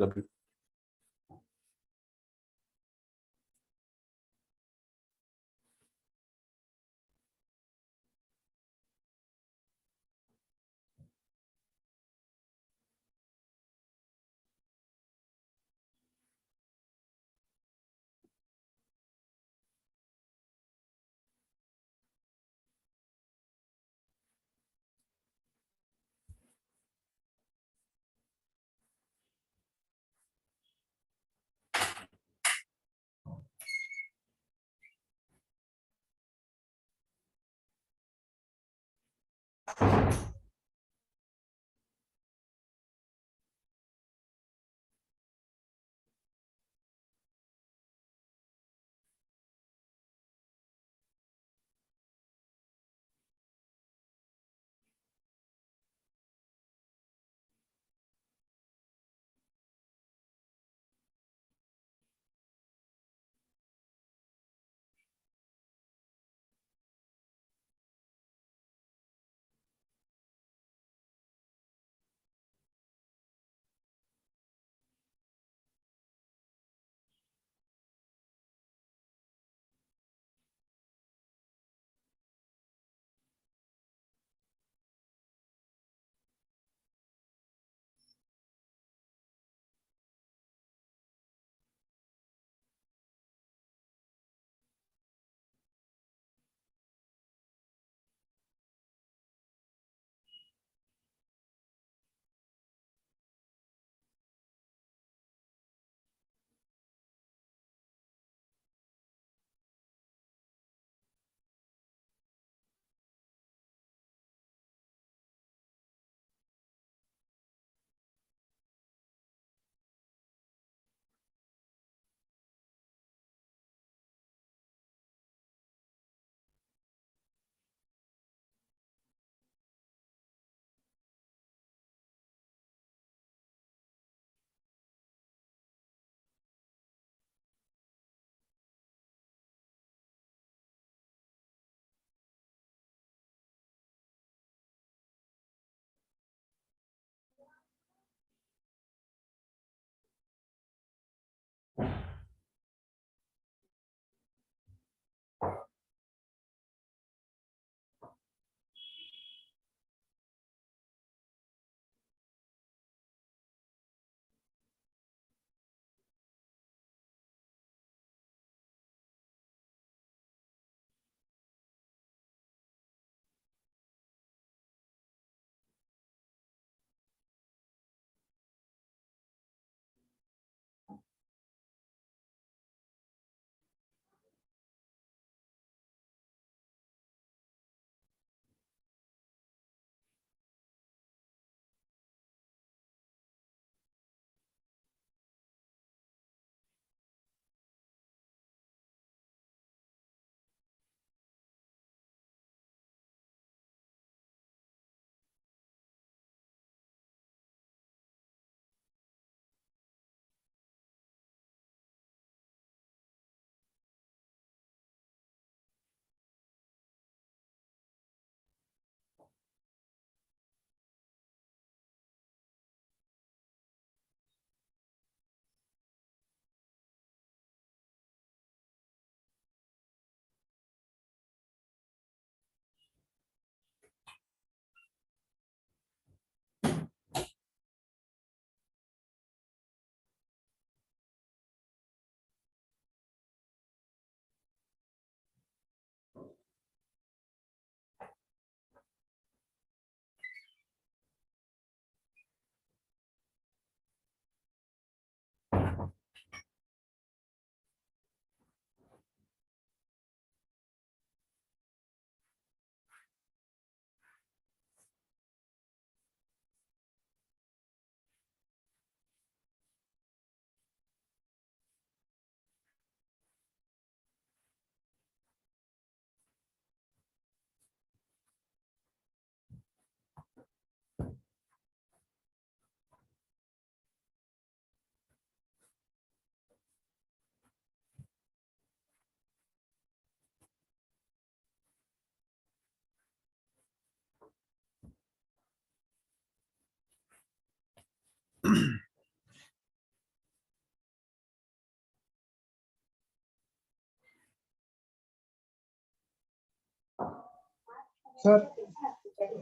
सर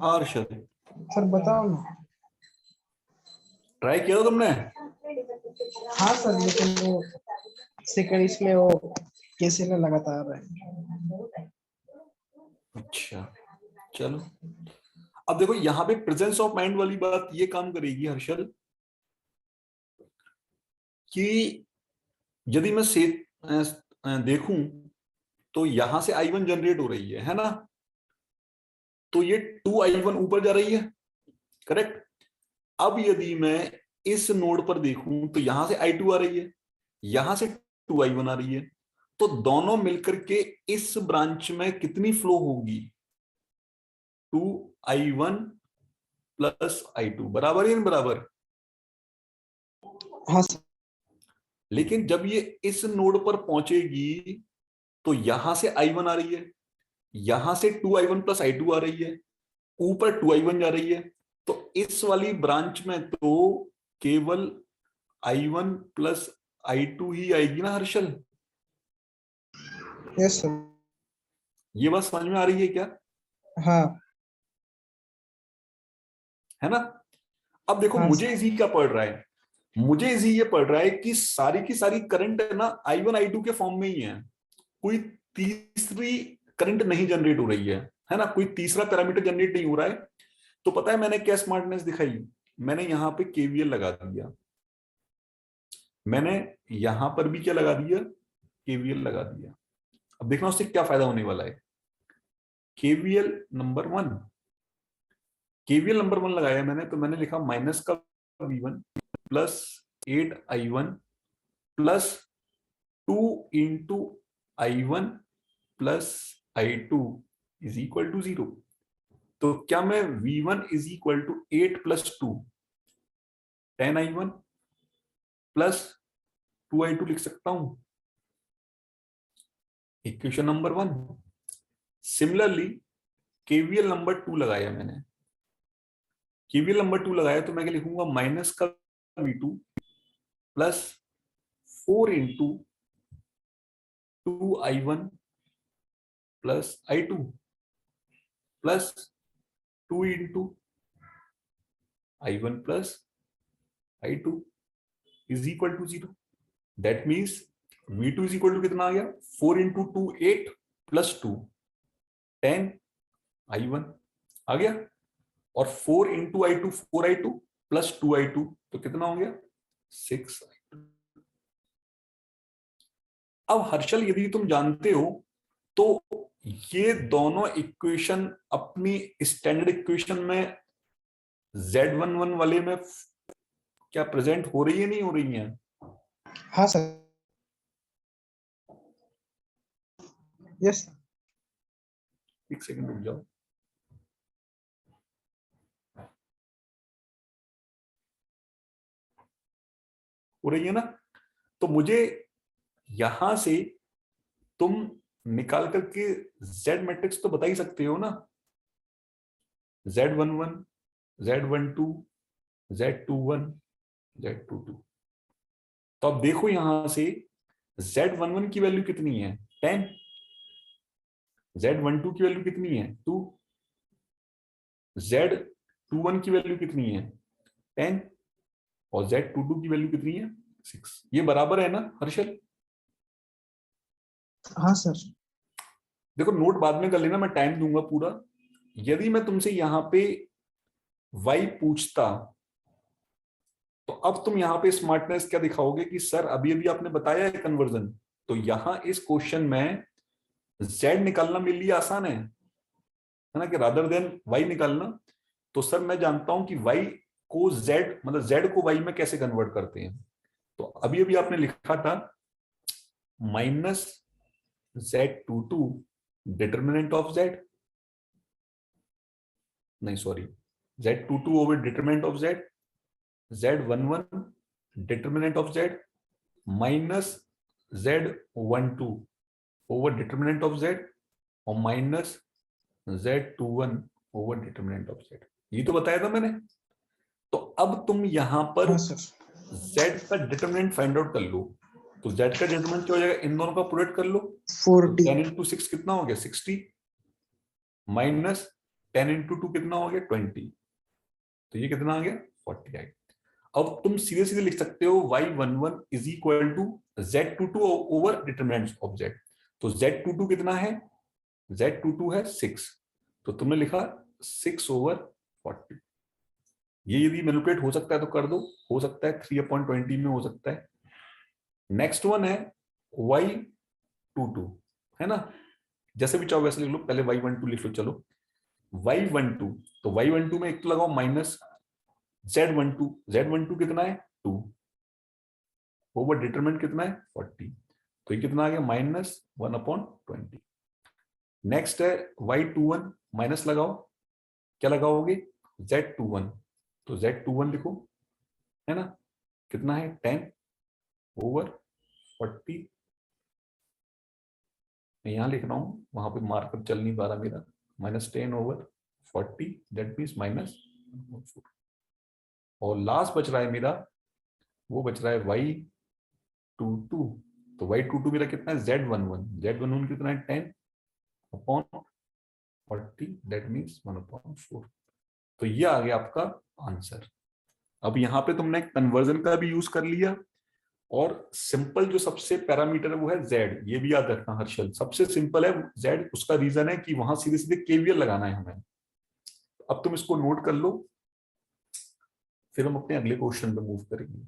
हर्षल सर बताओ ना। ट्राई किया था तुमने? हाँ सर, लेकिन वो सेकंड इसमें वो कैसे ना लगातार है। अच्छा चलो, अब देखो यहाँ पे प्रेजेंस ऑफ माइंड वाली बात ये काम करेगी हर्षल, कि यदि मैं से देखूं तो यहां से I1 जनरेट हो रही है ना, तो ये 2I1 ऊपर जा रही है, करेक्ट। अब यदि मैं इस नोड पर देखूं तो यहां से I2 आ रही है, यहां से 2I1 आ रही है, तो दोनों मिलकर के इस ब्रांच में कितनी फ्लो होगी? 2I1 प्लस I2 बराबर या नहीं बराबर? हाँ सर। लेकिन जब ये इस नोड पर पहुंचेगी तो यहां से I1 आ रही है, यहां से 2I1 प्लस I2 आ रही है, ऊपर 2I1 जा रही है, तो इस वाली ब्रांच में तो केवल I1 प्लस I2 ही आएगी ना हर्षल? Yes sir. ये बात समझ में आ रही है क्या? हाँ है ना? अब देखो हाँ मुझे सर। इजी क्या पड़ रहा है, मुझे इजी ये पड़ रहा है कि सारी की सारी करंट है ना I1 I2 के फॉर्म में ही है, कोई तीसरी करंट नहीं जनरेट हो रही है ना, कोई तीसरा पैरामीटर जनरेट नहीं हो रहा है। तो पता है मैंने क्या स्मार्टनेस दिखाई, मैंने यहां पे केवीएल लगा दिया, मैंने यहां पर भी क्या लगा दिया, केवीएल लगा दिया। अब देखना उससे क्या फायदा होने वाला है। केवीएल नंबर 1, केवीएल नंबर 1 लगाया मैंने, तो मैंने लिखा माइनस का V1 plus 8I1 plus 2 into I1 plus I2 is equal to 0। तो क्या मैं V1 is equal to 8 plus 2 10I1 plus 2I2 लिख सकता हूं? Equation number 1। Similarly KVL number 2 लगाया मैंने, केवीएल नंबर 2 लगाया तो मैं क्या लिखूंगा, माइनस का V2 plus 4 into 2I1 plus I2 plus 2 into I1 plus I2 is equal to 0। That means V2 is equal to कितना आ गया, 4 इंटू 2 8 प्लस 2 10 I1 आ गया, और 4 into I2 4I2 plus 2I2 तो कितना हो गया 6I2। अब हर्षल यदि तुम जानते हो तो ये दोनों इक्वेशन अपनी स्टैंडर्ड इक्वेशन में Z11 वाले में क्या प्रेजेंट हो रही है नहीं हो रही है? हाँ सर। Yes sir. एक सेकंड रुक जाओ, हो रही है ना? तो मुझे यहां से तुम निकाल करके Z मैट्रिक्स तो बता ही सकते हो ना, Z11 Z12 Z21 Z22। तो अब देखो यहां से Z11 की वैल्यू कितनी है 10, Z12 की वैल्यू कितनी है 2, Z21 की वैल्यू कितनी है 10, और Z22 की वैल्यू कितनी है 6। ये बराबर है ना हर्षल? हाँ सर। देखो नोट बाद में कर लेना, मैं टाइम दूंगा पूरा। यदि मैं तुमसे यहां पे y पूछता तो अब तुम यहाँ पे स्मार्टनेस क्या दिखाओगे कि सर अभी अभी आपने बताया है कन्वर्जन, तो यहां इस क्वेश्चन में z निकालना मेरे लिए आसान है ना, कि रादर देन y निकालना। तो सर मैं जानता हूं कि y को z मतलब z को y में कैसे कन्वर्ट करते हैं। तो अभी अभी आपने लिखा था minus Z22 determinant of z, नहीं sorry, Z22 over determinant of z, Z11 determinant of z minus Z12 over determinant of z और minus Z21 over determinant of z। ये तो बताया था मैंने। तो अब तुम यहां पर हाँ सर। z का डिटर्मिनेंट फाइंड आउट कर लो। तो z का डिटर्मिनेंट क्या हो जाएगा, इन दोनों का प्रोडक्ट कर लो, तो 40। 10 into 6 कितना हो गया 60 माइनस 10 × 2 कितना हो गया 20, तो ये कितना आ गया 48। अब तुम सीधे सीधे लिख सकते हो y11 is equal to z22 over determinant of z। तो z22 कितना है, z22 है 6, तो तुमने लिखा 6/40। ये यदि मैनिपुलेट हो सकता है तो कर दो, हो सकता है 3/20 में हो सकता है। नेक्स्ट वन है y22, है ना, जैसे भी चाहो वैसे लिख लो, पहले y12 लिख लो। चलो y12, तो y12 में एक तो लगाओ माइनस z12 कितना है 2 ओवर डिटरमिनेंट कितना है 40, तो ये कितना आ गया -1/20। नेक्स्ट है y21, माइनस लगाओ, क्या लगाओगे z21, तो z21 लिखो, है ना, कितना है 10/40। मैं यहां लिख रहा हूं, वहां पे मार्कर चल नहीं पा रहा मेरा, -10/40, दैट मीन्स -4। और लास्ट बच रहा है मेरा, वो बच रहा है y22, तो y22 मेरा कितना है z11 कितना है 10/40, दैट मीन्स 1/4। तो ये आ गया आपका आंसर। अब यहाँ पे तुमने कन्वर्जन का भी यूज कर लिया, और सिंपल जो सबसे पैरामीटर है वो है z, ये भी याद रखना हर्षल, सबसे सिंपल है z। उसका रीजन है कि वहां सीधे सीधे केवीएल लगाना है हमें। अब तुम इसको नोट कर लो, फिर हम अपने अगले क्वेश्चन पे मूव करेंगे।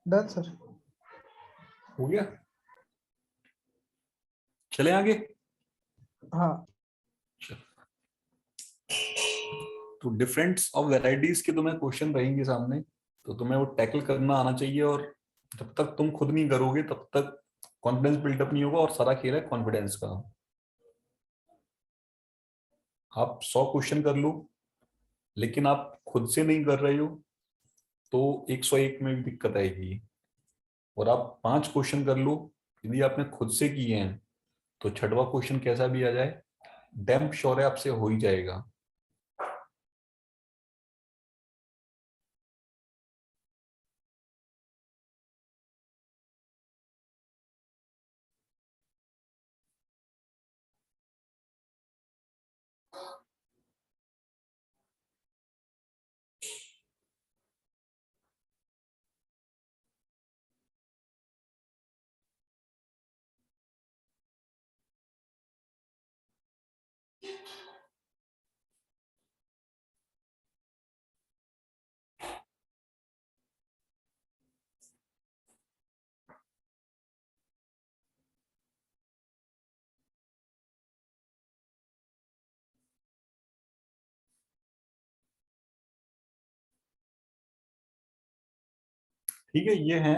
Done sir. हो गया, चले आगे। हाँ तो डिफरेंस ऑफ वेराइटीज के तुम्हें क्वेश्चन रहेंगे सामने, तो तुम्हें वो टैकल करना आना चाहिए। और जब तक तुम खुद नहीं करोगे तब तक कॉन्फिडेंस बिल्डअप नहीं होगा, और सारा खेल है कॉन्फिडेंस का। आप 100 क्वेश्चन कर लो, लेकिन आप खुद से नहीं कर रहे हो तो 101 में भी दिक्कत आएगी। और आप 5 क्वेश्चन कर लो, यदि आपने खुद से किए हैं तो छठवां क्वेश्चन कैसा भी आ जाए, डैम श्योर है आपसे हो ही जाएगा। ठीक है, ये है।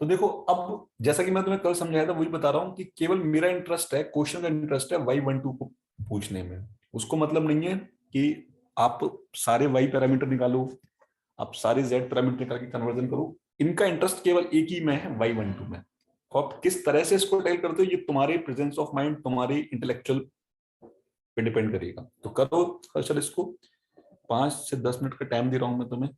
तो देखो अब जैसा कि मैं तुम्हें कल समझाया था वही बता रहा हूँ कि केवल मेरा इंटरेस्ट है, क्वेश्चन का इंटरेस्ट है y12 को पूछने में। उसको मतलब नहीं है कि आप सारे y पैरामीटर निकालो, आप सारे z पैरामीटर निकाल के कन्वर्जन करो। इनका इंटरेस्ट केवल एक ही में है, y12 में। तो आप किस तरह से इसको टेल करते हो, ये तुम्हारे प्रेजेंस ऑफ माइंड, तुम्हारे इंटेलेक्चुअल पे डिपेंड करेगा। तो करो हर्षल इसको, 5 से 10 मिनट का टाइम दे रहा हूं मैं तुम्हें।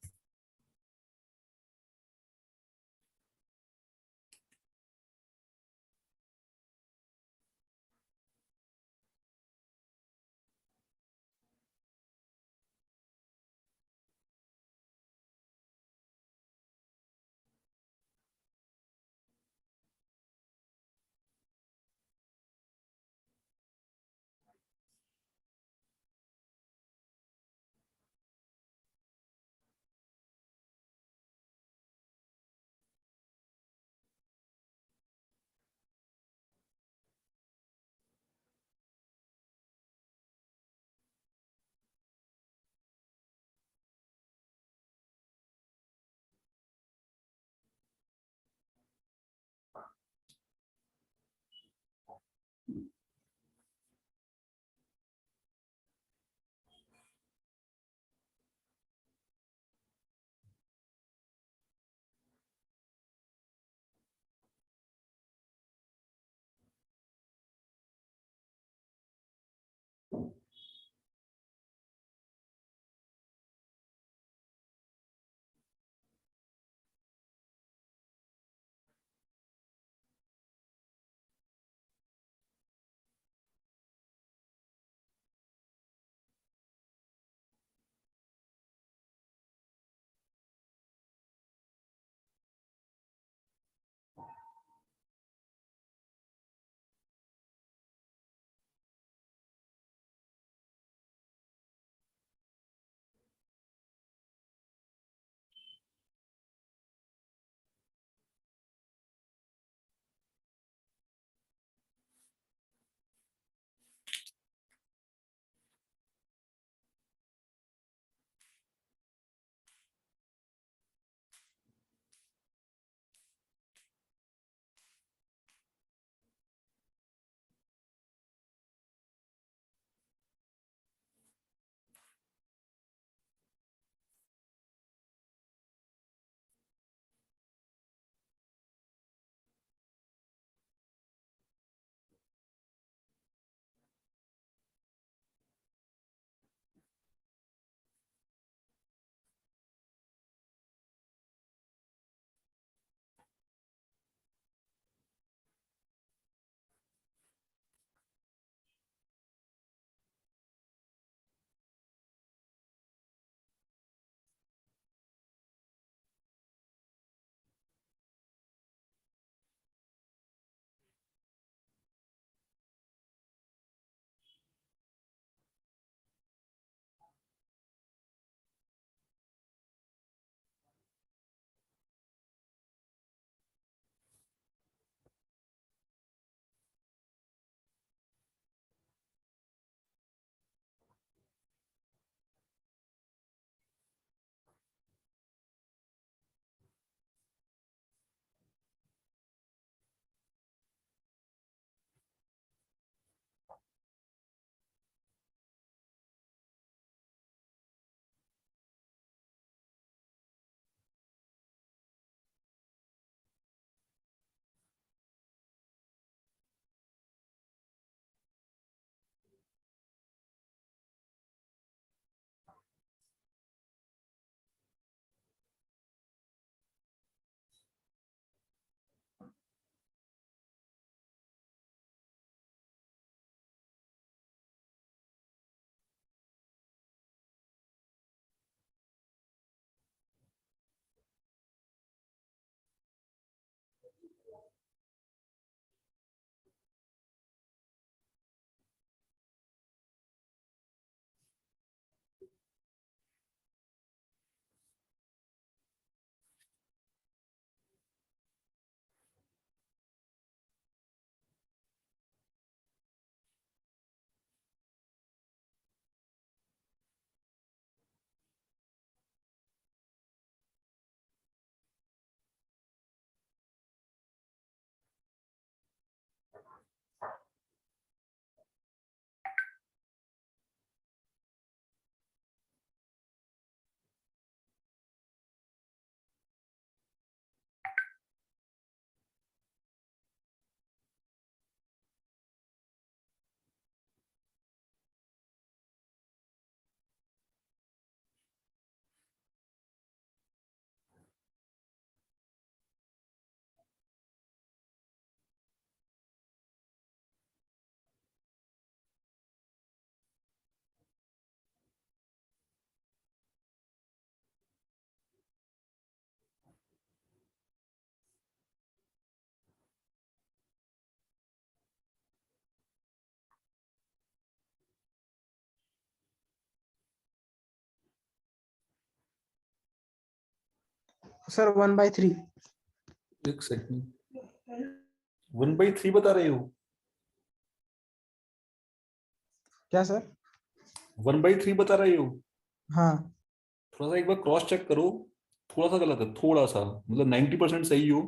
सर 1/3। एक सेकंड, 1/3 बता रहे हो? क्या सर? 1/3 बता रहे हो? हाँ थोड़ा सा एक बार क्रॉस चेक करो, थोड़ा सा गलत है, थोड़ा सा, मतलब 90% सही हो,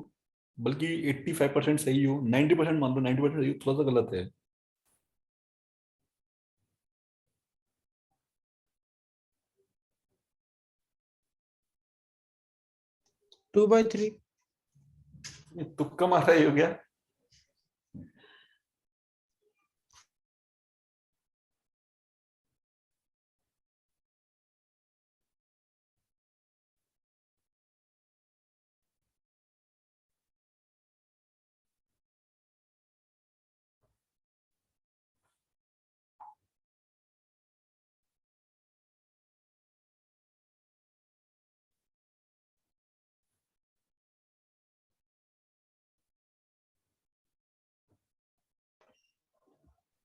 बल्कि 85% सही हो, 90% मान लो, 90% सही हो, थोड़ा सा गलत है। 2/3। ये तुक्का मार रहे हो क्या?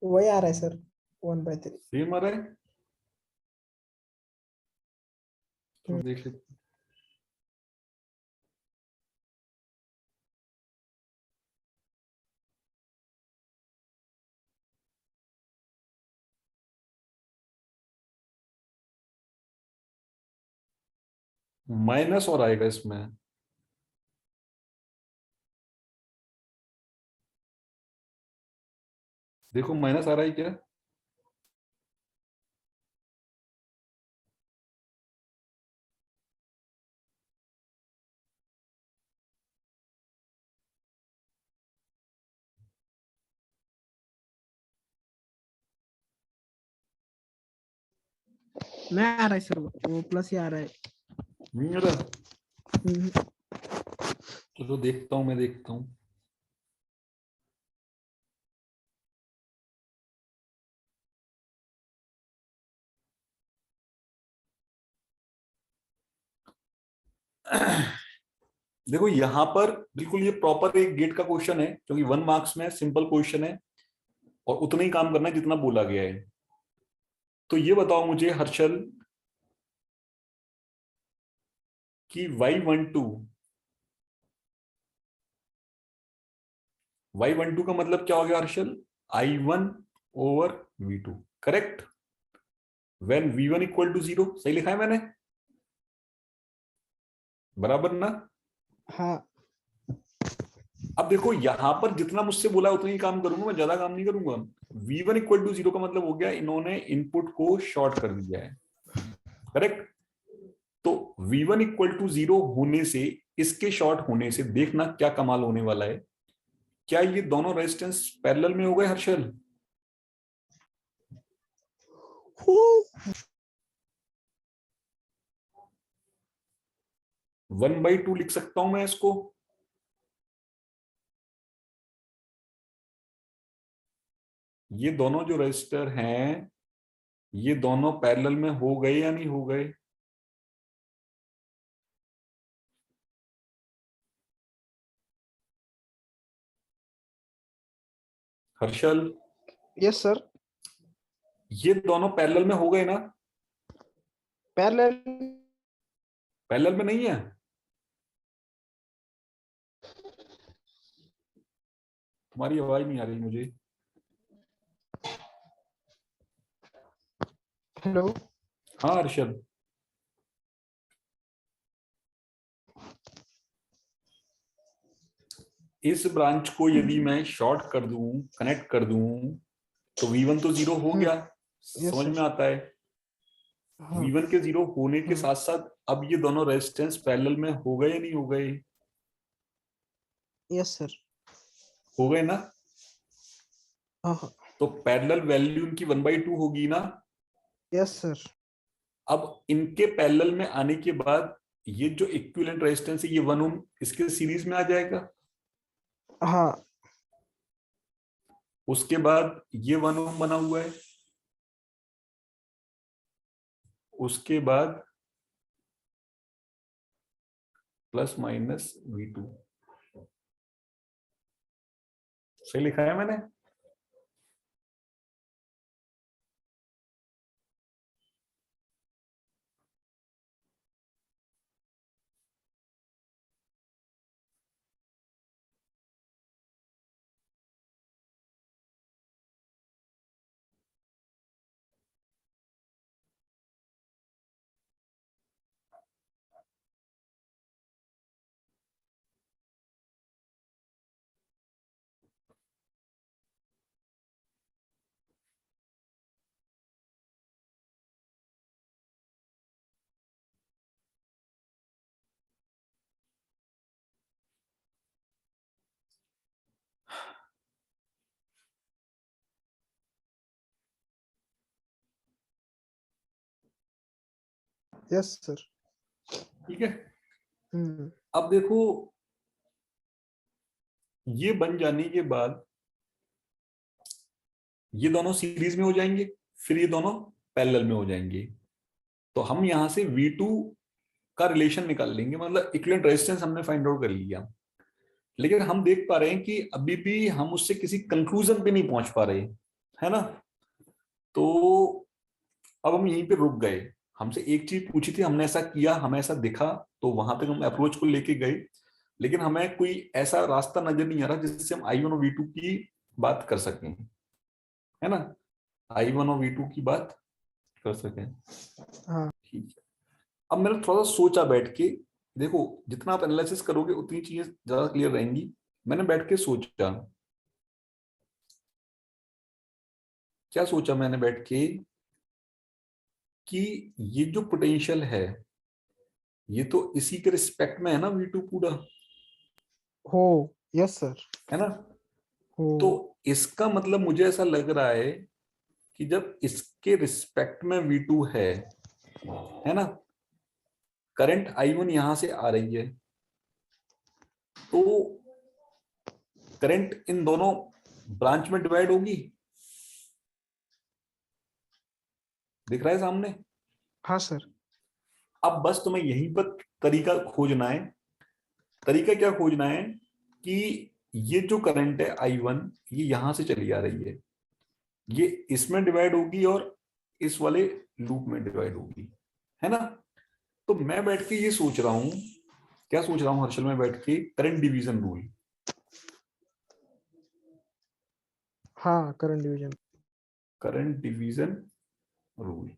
वही आ रहा है सर, 1/3। सेम आ रहा है, तो देख लेते हैं। माइनस और आएगा इसमें। देखो माइनस आ रहा है क्या? नहीं आ रहा है सर, वो प्लस ही आ रहा है। नहीं आ रहा? हम्म, चलो देखता हूँ, मैं देखता हूँ। देखो यहाँ पर बिल्कुल ये प्रॉपर एक गेट का क्वेश्चन है, क्योंकि 1 मार्क्स में सिंपल क्वेश्चन है और उतना ही काम करना है जितना बोला गया है। तो ये बताओ मुझे हर्षल कि y12 का मतलब क्या हो गया Harshal? I1/V2, correct? When V1 = 0, सही लिखा है मैंने? बराबर ना? हाँ अब देखो यहां पर जितना मुझसे बोला उतना ही काम करूंगा, मैं ज्यादा काम नहीं करूंगा। V1 = 0 का मतलब हो गया इन्होंने इनपुट को शॉर्ट कर दिया है, करेक्ट? तो V1 = 0 होने से, इसके शॉर्ट होने से देखना क्या कमाल होने वाला है। क्या ये दोनों रेजिस्टेंस पैरेलल में हो गए हर्षल? 1/2 लिख सकता हूं मैं इसको। ये दोनों जो रजिस्टर हैं, ये दोनों पैरेलल में हो गए या नहीं हो गए? Harshal, yes sir. ये दोनों पैरेलल में हो गए ना? पैरेलल। पैरेलल में नहीं है? तुम्हारी आवाज नहीं आ रही मुझे। हेलो। हाँ हर्षल, इस ब्रांच को यदि मैं शॉर्ट कर दूं, कनेक्ट कर दूं, तो V1 तो 0 हो गया, यस समझ में सर। आता है? हाँ। V1 के 0 होने के साथ साथ अब ये दोनों रेजिस्टेंस पैरेलल में हो गए या नहीं हो गए? Yes sir. हो गए ना? हाँ हाँ। तो पैरेलल वैल्यू इनकी 1/2 होगी ना? Yes sir. अब इनके पैरेलल में आने के बाद ये जो इक्विवेलेंट रेजिस्टेंस है, ये 1 ओम इसके सीरीज में आ जाएगा। हाँ। उसके बाद ये 1 ओम बना हुआ है, उसके बाद ±V2, सही लिखा है मैंने? Yes sir. ठीक है, हम्म। अब देखो ये बन जाने के बाद ये दोनों सीरीज में हो जाएंगे, फिर ये दोनों पैरेलल में हो जाएंगे। तो हम यहां से V2 का रिलेशन निकाल लेंगे, मतलब इक्विवेलेंट रेजिस्टेंस हमने फाइंड आउट कर लिया। लेकिन हम देख पा रहे हैं कि अभी भी हम उससे किसी कंक्लूजन पे नहीं पहुंच पा रहे, है ना। तो अब हम यहीं पे रुक गए। हमसे एक चीज पूछी थी, हमने ऐसा किया, हमें ऐसा दिखा, तो वहां तक हम अप्रोच को लेके गए। लेकिन हमें कोई ऐसा रास्ता नजर नहीं आ रहा जिससे हम I1 और V2 की बात कर सकें, है ना। I1 और V2 की बात कर सकें। हाँ ठीक है, अब मैंने थोड़ा सा सोचा बैठ के। देखो जितना आप एनालिसिस करोगे उतनी चीजें ज्यादा क्लियर रहेंगी। मैंने बैठ के सोचा, क्या सोचा मैंने बैठ के, कि ये जो पोटेंशियल है ये तो इसी के रिस्पेक्ट में है ना V2 पूरा, हो। Yes sir. है ना। हो। तो इसका मतलब मुझे ऐसा लग रहा है कि जब इसके रिस्पेक्ट में V2 है ना, करंट I1 यहां से आ रही है, तो करंट इन दोनों ब्रांच में डिवाइड होगी। दिख रहा है सामने। हाँ सर। अब बस तुम्हें यहीं पर तरीका खोजना है। तरीका क्या खोजना है कि ये जो करंट है I1 ये यहां से चली आ रही है, ये इसमें डिवाइड होगी और इस वाले लूप में डिवाइड होगी, है ना। तो मैं बैठ के ये सोच रहा हूं, क्या सोच रहा हूं हर्षल, में बैठ के करंट डिवीजन रूल। हाँ current division. Current division rule,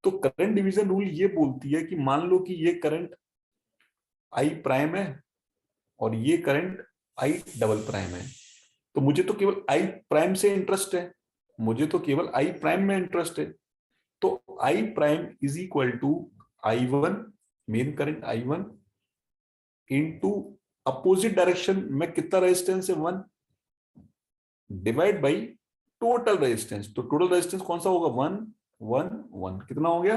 तो करंट डिवीजन रूल ये बोलती है कि मान लो कि ये करंट I प्राइम है और ये करंट I डबल प्राइम है। तो मुझे तो केवल I प्राइम से इंटरेस्ट है, मुझे तो केवल I प्राइम में इंटरेस्ट है। तो I prime is equal to I1, main current I1 into opposite direction में कितना रेजिस्टेंस है 1, डिवाइड बाई टोटल रेजिस्टेंस। तो टोटल रेजिस्टेंस कौन सा होगा 1 1 1, कितना हो गया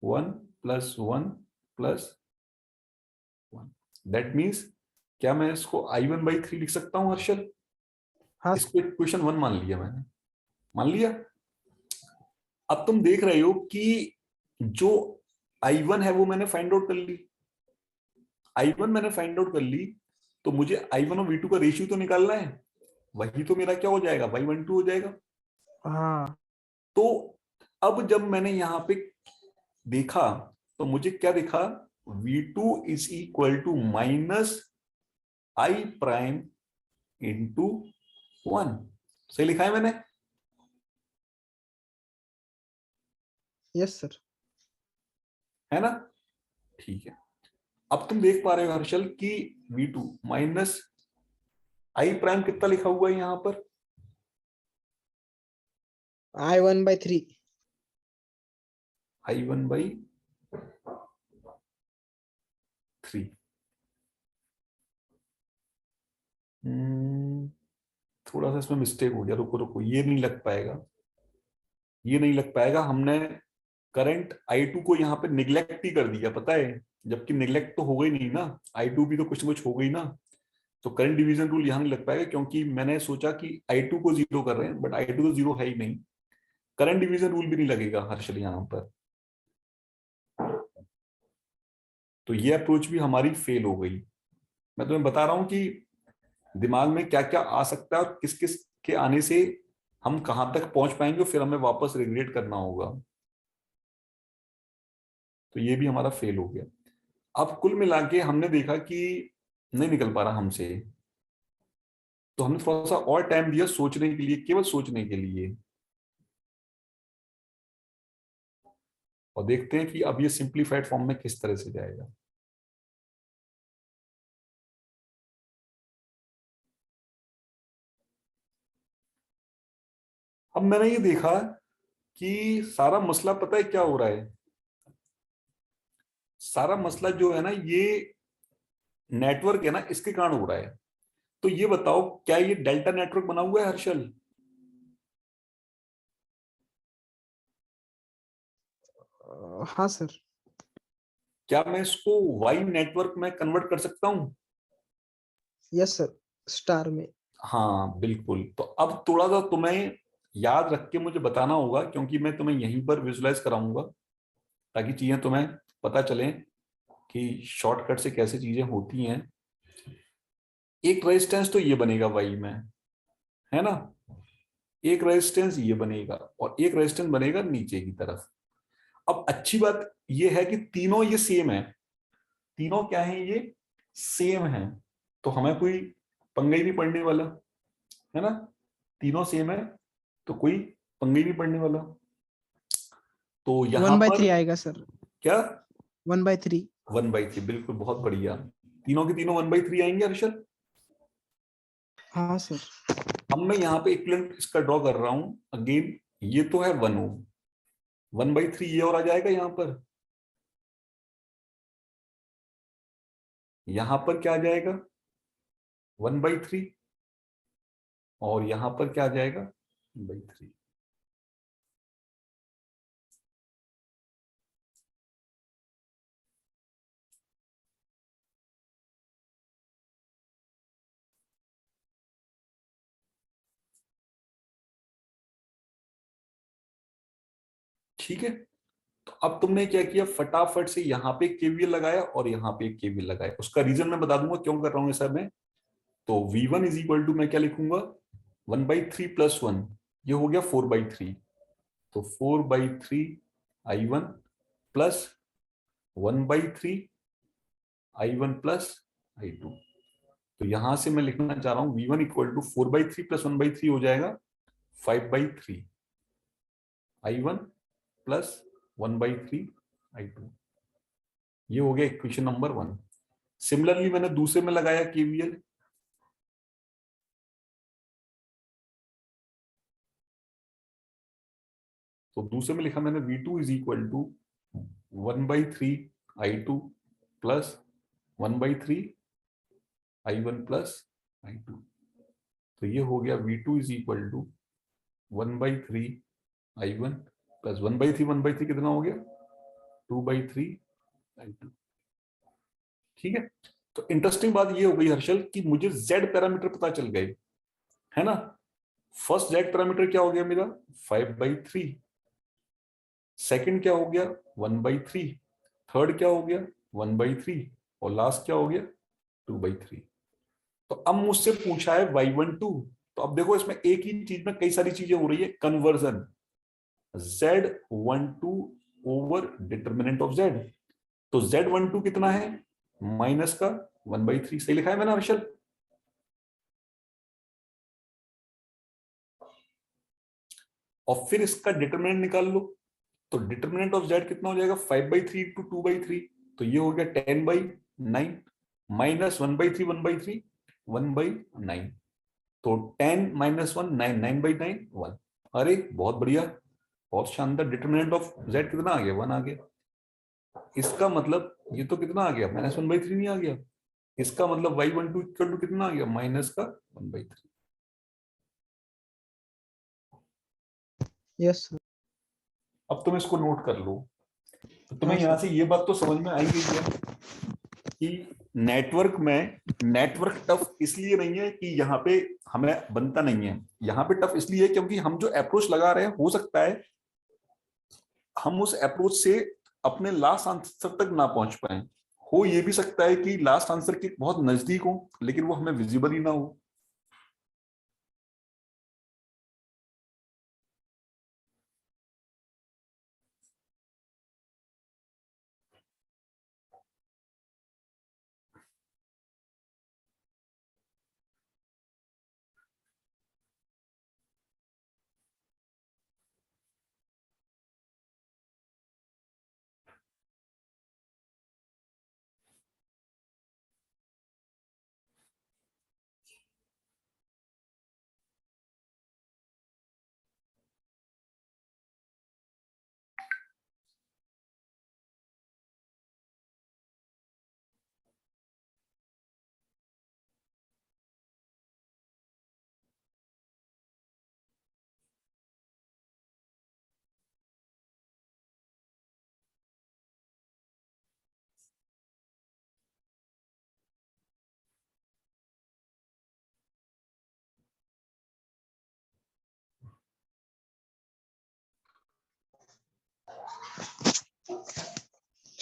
1 प्लस 1 प्लस 1। दैट मीन्स क्या मैं इसको I1/3 लिख सकता हूं हर्षल। हाँ इसको इक्वेशन 1 मान लिया मैंने, मान लिया। अब तुम देख रहे हो कि जो I1 है वो मैंने फाइंड आउट कर ली, I1 मैंने फाइंड आउट कर ली। तो मुझे I1 और V2 का रेशियो तो निकालना है, वही तो मेरा क्या हो जाएगा Y12 हो जाएगा। हाँ। तो अब जब मैंने यहां पे देखा तो मुझे क्या दिखा, V2 is equal to minus I prime into 1। सही लिखा है मैंने। Yes sir. है ना। ठीक है, अब तुम देख पा रहे हो हर्षल कि V2 माइनस I प्राइम कितना लिखा हुआ है यहां पर, I1/3। I1/3। थोड़ा सा इसमें मिस्टेक हो गया, रुको रुको, ये नहीं लग पाएगा, ये नहीं लग पाएगा। हमने करंट I2 को यहाँ पे निग्लेक्ट ही कर दिया, पता है। जबकि निग्लेक्ट तो हो गई नहीं ना, I2 भी तो कुछ ना कुछ हो गई ना। तो करंट डिवीजन रूल यहाँ नहीं लग पाएगा, क्योंकि मैंने सोचा कि I2 को जीरो कर रहे हैं, बट I2 तो जीरो है ही नहीं। करंट डिवीजन रूल भी नहीं लगेगा हर्षल यहाँ पर। तो ये अप्रोच भी हमारी फेल हो गई। मैं तुम्हें बता रहा हूँ कि दिमाग में क्या क्या आ सकता है और किस किस के आने से हम कहां तक पहुंच पाएंगे, फिर हमें वापस रिग्रेट करना होगा। तो ये भी हमारा फेल हो गया। अब कुल मिला के हमने देखा कि नहीं निकल पा रहा हमसे, तो हमने थोड़ा सा और टाइम दिया सोचने के लिए, केवल सोचने के लिए। और देखते हैं कि अब ये सिंप्लीफाइड फॉर्म में किस तरह से जाएगा। अब मैंने ये देखा कि सारा मसला पता है क्या हो रहा है। सारा मसला जो है ना, ये नेटवर्क है ना, इसके कारण हो रहा है। तो ये बताओ क्या ये डेल्टा नेटवर्क बना हुआ है हर्षल? हाँ सर। क्या मैं इसको वाई नेटवर्क में कन्वर्ट कर सकता हूं? यस सर, स्टार में। हाँ बिल्कुल। तो अब थोड़ा सा तुम्हें याद रख के मुझे बताना होगा, क्योंकि मैं तुम्हें यहीं पर विजुलाइज कराऊंगा ताकि चीजें तुम्हें पता चलें कि शॉर्टकट से कैसे चीजें होती हैं। एक रेजिस्टेंस तो ये बनेगा वाई में, है ना? एक रेजिस्टेंस ये बनेगा और एक रेजिस्टेंस बनेगा नीचे की तरफ। अब अच्छी बात ये है कि तीनों ये सेम है। तीनों क्या है? ये सेम है। तो हमें कोई पंगा ही नहीं पड़ने वाला, है ना? तीनों सेम है तो कोई पंगा ही नहीं पड़ने वाला। तो यहां वन बाई पर थ्री आएगा सर। क्या? 1/3। 1/3, बिल्कुल, बहुत बढ़िया। तीनों के तीनों 1/3 आएंगे हर्षल। हाँ सर। अब मैं यहाँ पे इक्विवेलेंट इसका ड्रॉ कर रहा हूं अगेन। ये तो है 1 ओम, 1/3 ये और आ जाएगा यहाँ पर। यहां पर क्या आ जाएगा? 1/3। और यहां पर क्या आ जाएगा? 1/3। ठीक है। तो अब तुमने क्या किया, फटाफट से यहाँ पे केवीएल लगाया और यहाँ पे केवीएल लगाया। उसका रीजन मैं बता दूंगा क्यों कर रहा हूँ ऐसा मैं। तो V1 इज इक्वल टू मैं क्या लिखूंगा? 1/3 + 1, ये हो गया 4/3। तो 4/3 I1 प्लस 1/3 I1 + I2। तो यहां से मैं लिखना चाह रहा हूं V1 इक्वल टू 4/3 + 1/3 हो जाएगा 5/3 I1 प्लस 1/3 I2। ये हो गया इक्वेशन नंबर 1। सिमिलरली मैंने दूसरे में लगाया केवीएल। तो दूसरे में लिखा मैंने V2 is equal to 1/3 I2 plus 1/3 I1 plus I2। तो ये हो गया V2 is equal to 1/3 I1 plus 1/3 कितना हो गया? 2/3 I2। ठीक है। तो इंटरेस्टिंग बात ये हो गई हर्षल कि मुझे जेड पैरामीटर पता चल गए, है ना? फर्स्ट जेड पैरामीटर क्या हो गया मेरा? 5/3। सेकंड क्या हो गया? 1/3। थर्ड क्या हो गया? 1/3। और लास्ट क्या हो गया? 2/3। तो अब मुझसे पूछा है Y12। तो अब देखो इसमें एक ही चीज में कई सारी चीजें हो रही है, conversion. Z12 over determinant of Z। तो Z12 कितना है? माइनस का 1/3। सही लिखा है मैंने हर्षल? और फिर इसका डिटर्मिनेंट निकाल लो। तो डिटर्मिनेंट ऑफ Z कितना हो जाएगा? 5/3 × 2/3। तो ये हो गया 10/9 माइनस 1/3 1/3 1/9। तो 10 - 1 9 9/9 1। अरे बहुत बढ़िया, बहुत शानदार। डिटर्मिनेंट ऑफ Z कितना आ गया? 1 आ गया। इसका मतलब ये तो कितना आ गया? -1/3 नहीं आ गया? इसका मतलब Y12 इक्वल टू कितना आ गया? माइनस का 1/3। Yes sir. अब तुम इसको नोट कर लो। तो हाँ तुम्हें यहां सर। से ये बात तो समझ में आई गई है कि नेटवर्क में नेटवर्क टफ इसलिए नहीं है कि यहाँ पे हमें बनता नहीं है। यहाँ पे टफ इसलिए है क्योंकि हम जो अप्रोच लगा रहे हैं, हो सकता है हम उस अप्रोच से अपने लास्ट आंसर तक ना पहुंच पाए। हो ये भी सकता है कि लास्ट आंसर के बहुत नजदीक हो लेकिन वो हमें विजिबल ही ना हो।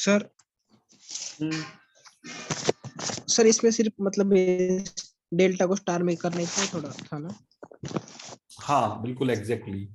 सर हम्म, सर इसमें सिर्फ मतलब डेल्टा को स्टार में करने का थोड़ा था ना। हाँ बिल्कुल एग्जैक्टली।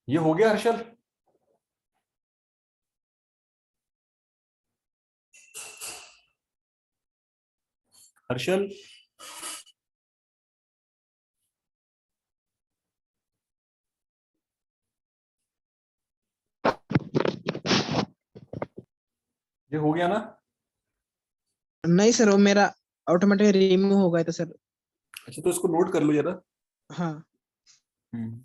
ये हो गया हर्षल? हर्षल ये हो गया ना? नहीं सर, वो मेरा ऑटोमेटिक रिमूव हो गया था सर। अच्छा तो इसको नोट कर लो जरा। हाँ हम्म,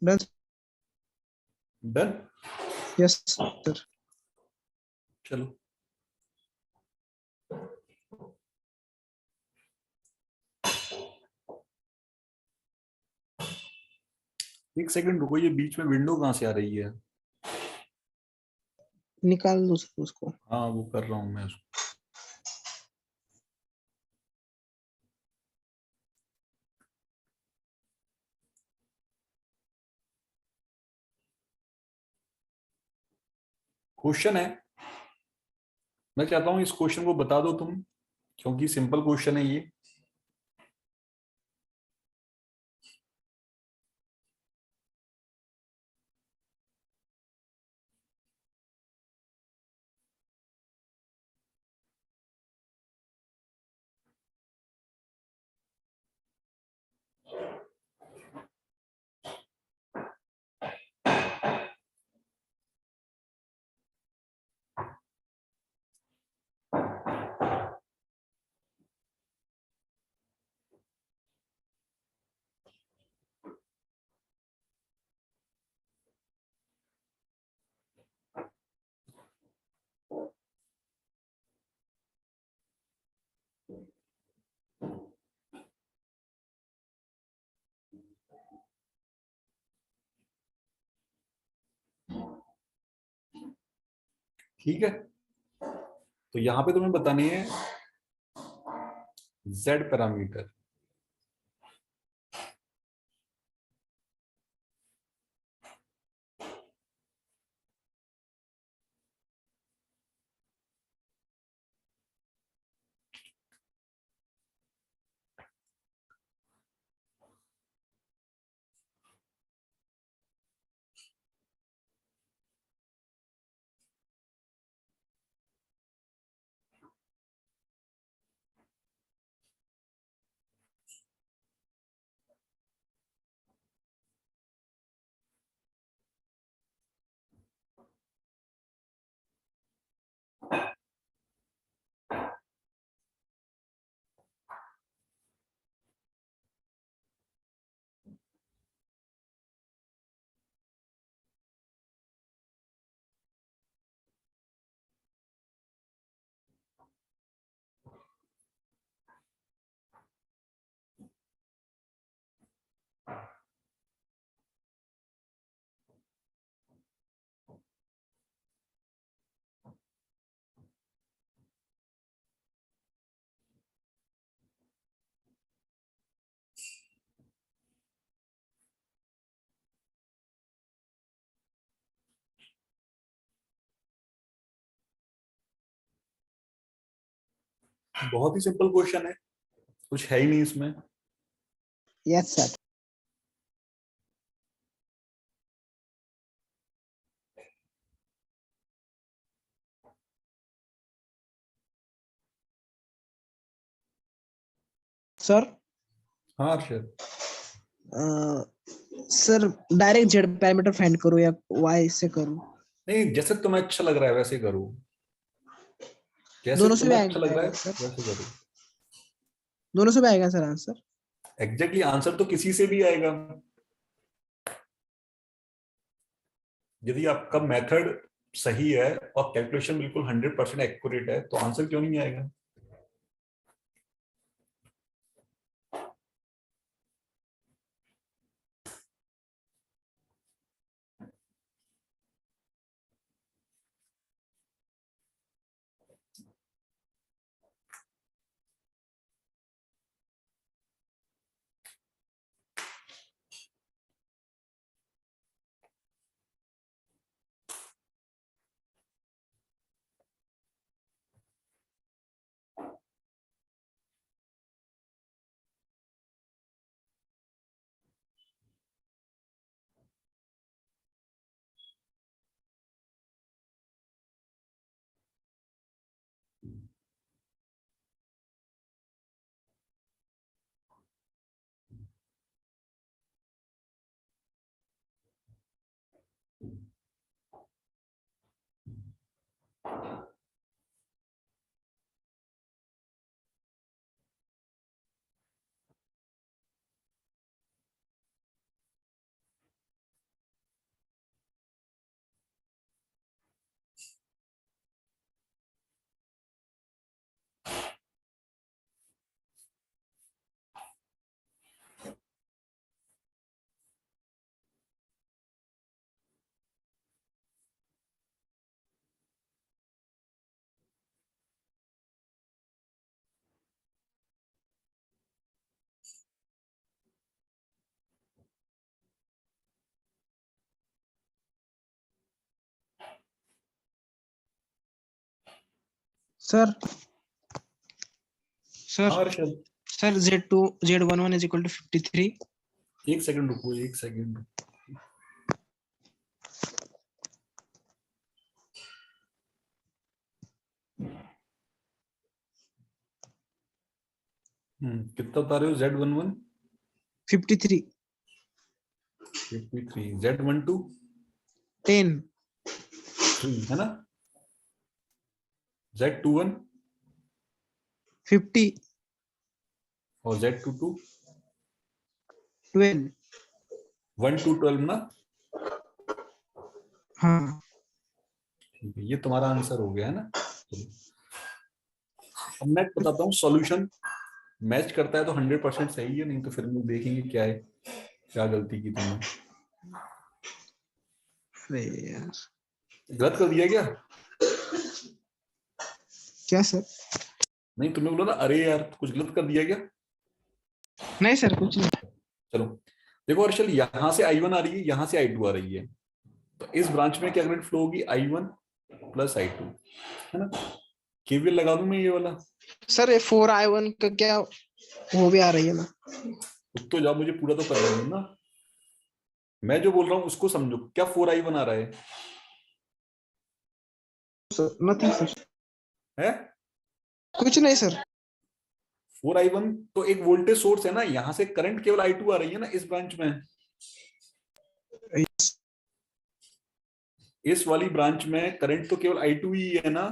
डन। डन। Yes sir. चलो एक सेकंड रुको, ये बीच में विंडो कहाँ से आ रही है? निकाल दो सर उसको। हाँ वो कर रहा हूँ मैं उसको। क्वेश्चन है, मैं चाहता हूँ इस क्वेश्चन को बता दो तुम, क्योंकि सिंपल क्वेश्चन है ये। ठीक है, तो यहाँ पे तुम्हें बतानी है जेड पैरामीटर। बहुत ही सिंपल क्वेश्चन है, कुछ है ही नहीं इसमें। Yes sir. सर हाँ Arshad. Sir direct Z parameter find करूँ या वाई से करूँ? नहीं, जैसे तुम्हें अच्छा लग रहा है वैसे करो, जैसे दोनों से भी तुम्हें अच्छा लग रहा आएगा है सर? वैसे करो। दोनों से भी आएगा सर आंसर? एग्जैक्टली आंसर तो किसी से भी आएगा। यदि आपका मेथड सही है और कैलकुलेशन बिल्कुल 100% एक्यूरेट है तो आंसर क्यों नहीं आएगा। सर हाँ sir Arshad. Sir Z11 is equal to 53। एक सेकंड रुको, एक सेकंड। कितना बता रहे हो? Z11 53। 53, Z12 10। 3 है ना, Z21 50। और Z22 12। 1 to 12 ना। हाँ ठीक है, ये तुम्हारा आंसर हो गया है ना। चलो, अब मैं बताता हूँ सॉल्यूशन। मैच करता है तो 100% सही है, नहीं तो फिर हम लोग देखेंगे क्या है, क्या गलती की तुमने। अरे यार गलत कर दिया क्या? क्या सर? नहीं, तुमने बोला ना अरे यार, कुछ गलत कर दिया क्या? नहीं सर कुछ नहीं। चलो देखो अर्शल, यहां से I1 आ रही है, यहां से I2 आ रही है, तो इस ब्रांच में क्या करंट फ्लो होगी? I1 प्लस I2, है ना। केवीएल लगा दूं मैं ये वाला? सर ये 4I1 का क्या वो भी आ रही है ना? रुक तो जाओ, मुझे पूरा तो करने दो ना। मैं जो बोल रहा हूँ उसको समझो, क्या 4I1 आ रहा सर नथिंग सर। है? कुछ नहीं सर। 4I1 तो एक वोल्टेज सोर्स है ना, यहां से करंट केवल I2 आ रही है ना इस ब्रांच में। इस वाली ब्रांच में करंट तो केवल I2 ही है ना।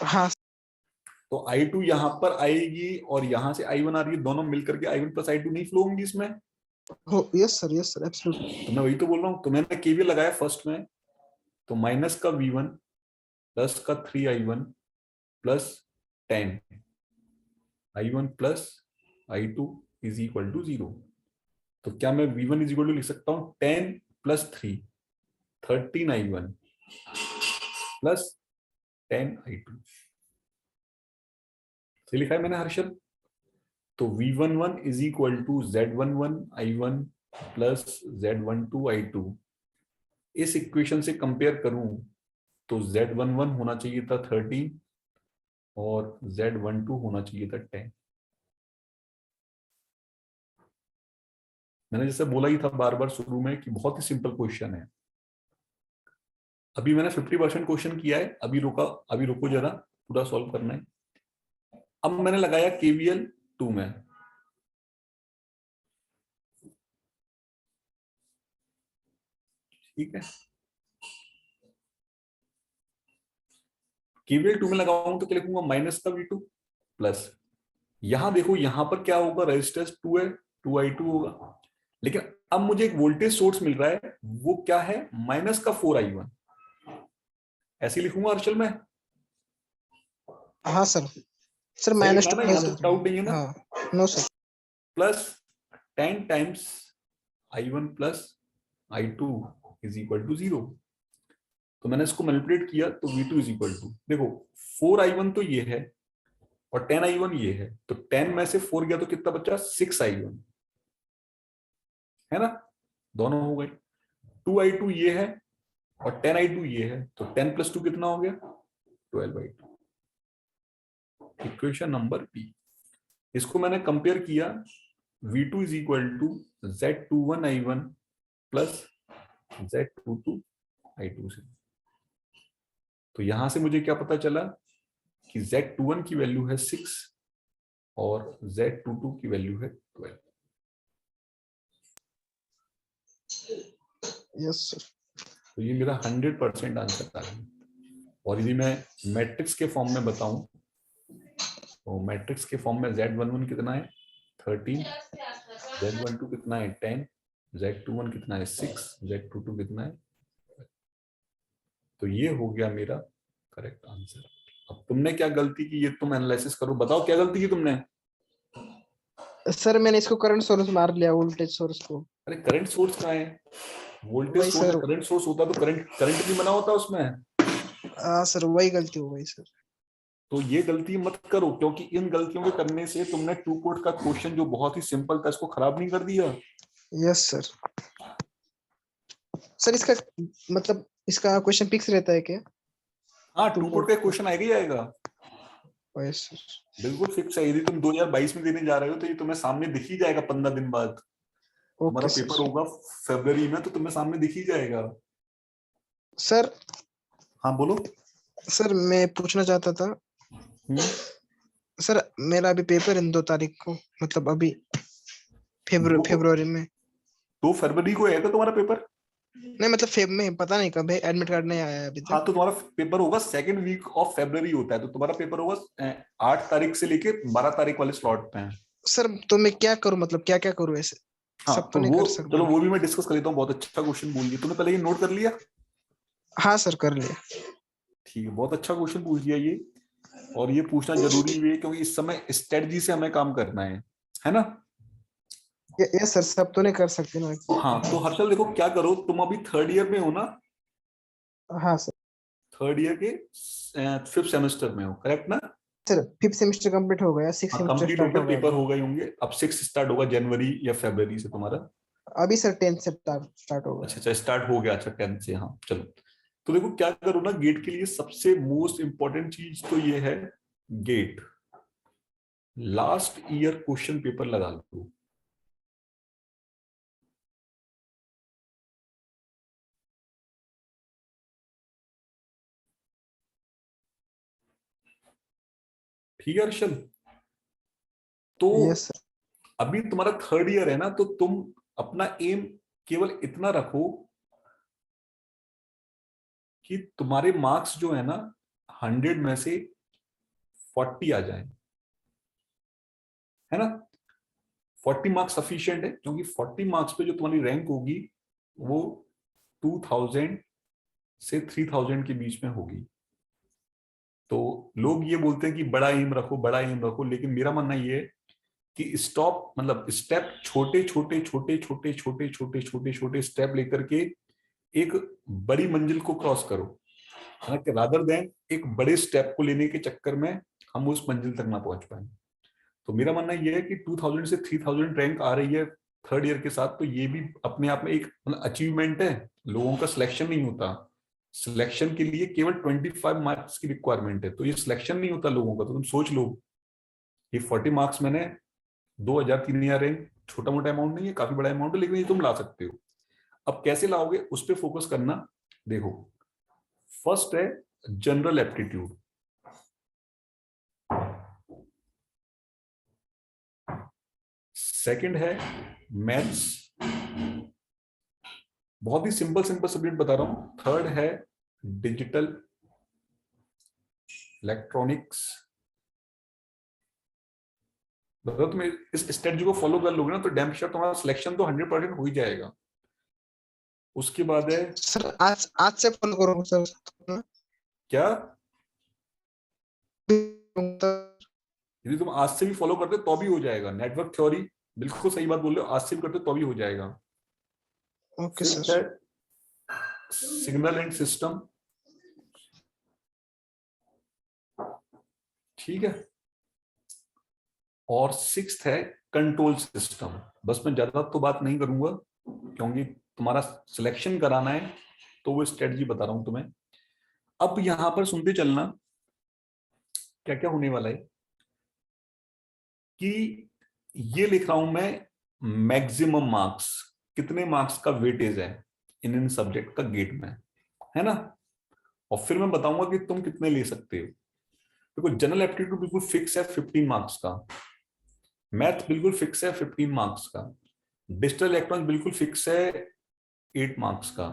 हाँ तो I2 यहां पर आएगी और यहां से I1 आ रही है, दोनों मिलकर के I1 प्लस I2 नहीं फ्लो होंगी इसमें। हो यस सर एब्सोल्युटली। तो मैं वही तो बोल रहा हूँ, तो मैंने केवीएल लगाया फर्स्ट में, तो माइनस का V1 प्लस का 3I1 plus 10 I1 plus I2 is equal to 0। तो क्या मैं V1 इज इक्वल टू लिख सकता हूँ 10 प्लस 3 13I1 प्लस 10I2। सही लिखा है मैंने हर्षल? तो V11 is equal to Z11 I1 plus Z12 I2। इस इक्वेशन से कंपेयर करूं तो Z11 होना चाहिए था 13 और Z12 होना चाहिए था 10। मैंने जैसे बोला ही था बार बार शुरू में कि बहुत ही सिंपल क्वेश्चन है। अभी मैंने 50% क्वेश्चन किया है, अभी रुको जरा, पूरा सॉल्व करना है। अब मैंने लगाया KVL 2 में। ठीक है, KVL 2 में लगाऊं तो क्या लिखूंगा, माइनस का V2 प्लस, यहां देखो यहां पर क्या होगा, रेजिस्टेंस 2 है, 2I2 होगा। लेकिन अब मुझे एक वोल्टेज सोर्स मिल रहा है, वो क्या है, माइनस का 4I1। ऐसे लिखूंगा हर्षल मैं? हाँ सर, सर सही माइनस लिखा है टू ना, प्लस यहाँ तो डाउट नहीं है ना? हाँ, no sir. Plus 10 times I1 plus I2 is equal to 0। तो मैंने इसको मैनिपुलेट किया तो V2 इज इक्वल टू, देखो 4I1 तो ये है और 10I1 ये है, तो 10 में से 4 गया तो कितना बचा, 6I1, है ना, दोनों हो गए। 2I2 ये है और 10I2 ये है, तो 10 प्लस 2 कितना हो गया, 12I2। Equation number B. इसको मैंने कंपेयर किया, V2 is equal to Z21I1 plus Z22I2 से। तो यहां से मुझे क्या पता चला कि Z21 की वैल्यू है 6 और Z22 की वैल्यू है 12। Yes sir. तो ये मेरा 100% आंसर था। और यदि मैं मैट्रिक्स के फॉर्म में बताऊं तो मैट्रिक्स के फॉर्म में Z11 कितना है 13, Z12 कितना है 10, Z21 कितना है 6, Z22 कितना है। तो ये हो गया मेरा करेक्ट आंसर। अब तुमने क्या गलती की ये तुम एनालिसिस करो, बताओ क्या गलती की तुमने। सर मैंने इसको करंट सोर्स मार लिया, वोल्टेज सोर्स को। अरे करंट सोर्स कहाँ है, वोल्टेज वही सोर्स सर। करंट सोर्स होता तो करंट करंट भी बना होता उसमें। हाँ सर, वही गलती हो गई सर। तो ये गलती मत करो, क्योंकि इन गलतियों के करने से तुमने 2 पोर्ट का क्वेश्चन जो बहुत ही सिंपल था इसको खराब नहीं कर दिया। Yes sir. सर इसका मतलब इसका क्वेश्चन फिक्स रहता है क्या? हाँ, टू 2 पोर्ट पोर्ट का का। क्वेश्चन आएगा ही आएगा, यस सर। बिल्कुल फिक्स है। यदि तुम 2022 में देने जा रहे हो तो ये तुम्हें सामने दिख ही जाएगा 15 दिन बाद। तुम्हारा ओके पेपर सर। होगा फरवरी में, तो तुम्हें सामने दिख ही जाएगा। सर हाँ बोलो। सर मैं पूछना चाहता था, सर मेरा अभी पेपर है 2 तारीख को, मतलब अभी दो फरवरी में। 2 फरवरी को है तुम्हारा पेपर? नहीं मतलब फेब में, पता नहीं कब है, एडमिट कार्ड नहीं आया है अभी हाँ, तक। तो तुम्हारा पेपर होगा सेकेंड वीक ऑफ फरवरी होता है, तो तुम्हारा पेपर होगा 8 तारीख से लेके 12 तारीख वाले स्लॉट पे है। सर तो मैं क्या करूं, मतलब क्या क्या करूं ऐसे? हाँ सब तो तो नहीं वो, कर सकता चलो ना। वो भी मैं डिस्कस कर लेता हूँ। बहुत अच्छा क्वेश्चन बोल दिया तुमने, पहले ये नोट कर लिया? हाँ सर, कर लिया। ठीक है, बहुत अच्छा क्वेश्चन पूछ लिया ये। और ये पूछना जरूरी भी है क्योंकि इस समय स्ट्रेटजी से हमें काम करना है ना? ये सर सब तो नहीं कर सकते ना। हाँ तो हर्षल देखो क्या करो, तुम अभी 3rd ईयर में हो ना? हाँ सर। 3rd ईयर के 5th सेमेस्टर में हो, करेक्ट ना? सर 5th सेमेस्टर कंप्लीट हो गया, 6th हाँ सेमेस्टर कंप्लीट हो स्टार्ट गया, हो गया पेपर अभी। हो गए होंगे, अब 6 स्टार्ट होगा जनवरी या फरवरी से तुम्हारा। अभी सर 10th से स्टार्ट होगा। अच्छा अच्छा, स्टार्ट हो गया, अच्छा 10 से, हाँ चलो। तो देखो क्या करो ना, गेट के लिए सबसे मोस्ट इंपॉर्टेंट चीज तो ये है, get last year question paper लगा लो। ठीक है हर्षल? तो यस सर। अभी तुम्हारा 3rd ईयर है ना, तो तुम अपना एम केवल इतना रखो कि तुम्हारे मार्क्स जो है ना 100 में से 40 आ जाए, है ना? 40 मार्क्स सफिशिएंट है, क्योंकि 40 मार्क्स पे जो तुम्हारी रैंक होगी वो 2000 से 3000 के बीच में होगी। तो लोग ये बोलते हैं कि बड़ा एम रखो, बड़ा एम रखो, लेकिन मेरा मानना ये है कि स्टॉप मतलब स्टेप छोटे छोटे छोटे छोटे छोटे छोटे छोटे छोटे स्टेप लेकर के एक बड़ी मंजिल को क्रॉस करो, है ना, कि रादर देन एक बड़े स्टेप को लेने के चक्कर में हम उस मंजिल तक ना पहुंच पाए। तो मेरा मानना यह है कि 2000 से 3000 रैंक आ रही है 3rd ईयर के साथ, तो ये भी अपने आप में एक मतलब अचीवमेंट है। लोगों का सिलेक्शन नहीं होता, सिलेक्शन के लिए केवल 25 मार्क्स की रिक्वायरमेंट है, तो ये सिलेक्शन नहीं होता लोगों का। तो तुम सोच लो, ये 40 मार्क्स मैंने 2000 3000 रैंक, छोटा मोटा अमाउंट नहीं है, काफी बड़ा अमाउंट है, लेकिन ये तुम ला सकते हो। अब कैसे लाओगे उस पर फोकस करना। देखो, फर्स्ट है जनरल एप्टीट्यूड, सेकंड है मैथ्स, बहुत ही सिंपल सिंपल सब्जेक्ट बता रहा हूं। थर्ड है डिजिटल इलेक्ट्रॉनिक्स। मतलब तुम इस स्ट्रेटजी को फॉलो कर लोगे ना तो डैम श्योर तुम्हारा सिलेक्शन तो 100% हो ही जाएगा। उसके बाद है सर आज आज से फॉलो करूंगा सर। क्या, सर यदि तुम आज से भी फॉलो करते तो भी हो जाएगा। नेटवर्क थ्योरी, बिल्कुल सही बात बोल रहे हो, आज से भी करते तो भी हो जाएगा। Okay fifth sir. है सिग्नल एंड सिस्टम, ठीक है। और सिक्स्थ है कंट्रोल सिस्टम। बस मैं ज्यादा तो बात नहीं करूंगा क्योंकि तुम्हारा सिलेक्शन कराना है, तो वो स्ट्रेटजी बता रहा हूं तुम्हें। अब यहां पर सुनते चलना क्या क्या होने वाला है कि ये लिख रहा हूं मैं मैक्सिमम मार्क्स, कितने मार्क्स का वेटेज है इन सब्जेक्ट का गेट में, है ना। और फिर मैं बताऊंगा कि तुम कितने ले सकते हो। देखो, जनरल एप्टीट्यूड बिल्कुल फिक्स है 15 मार्क्स का, मैथ बिल्कुल फिक्स है 15 मार्क्स का, डिजिटल इलेक्ट्रॉनिक्स बिल्कुल फिक्स है 8 मार्क्स का,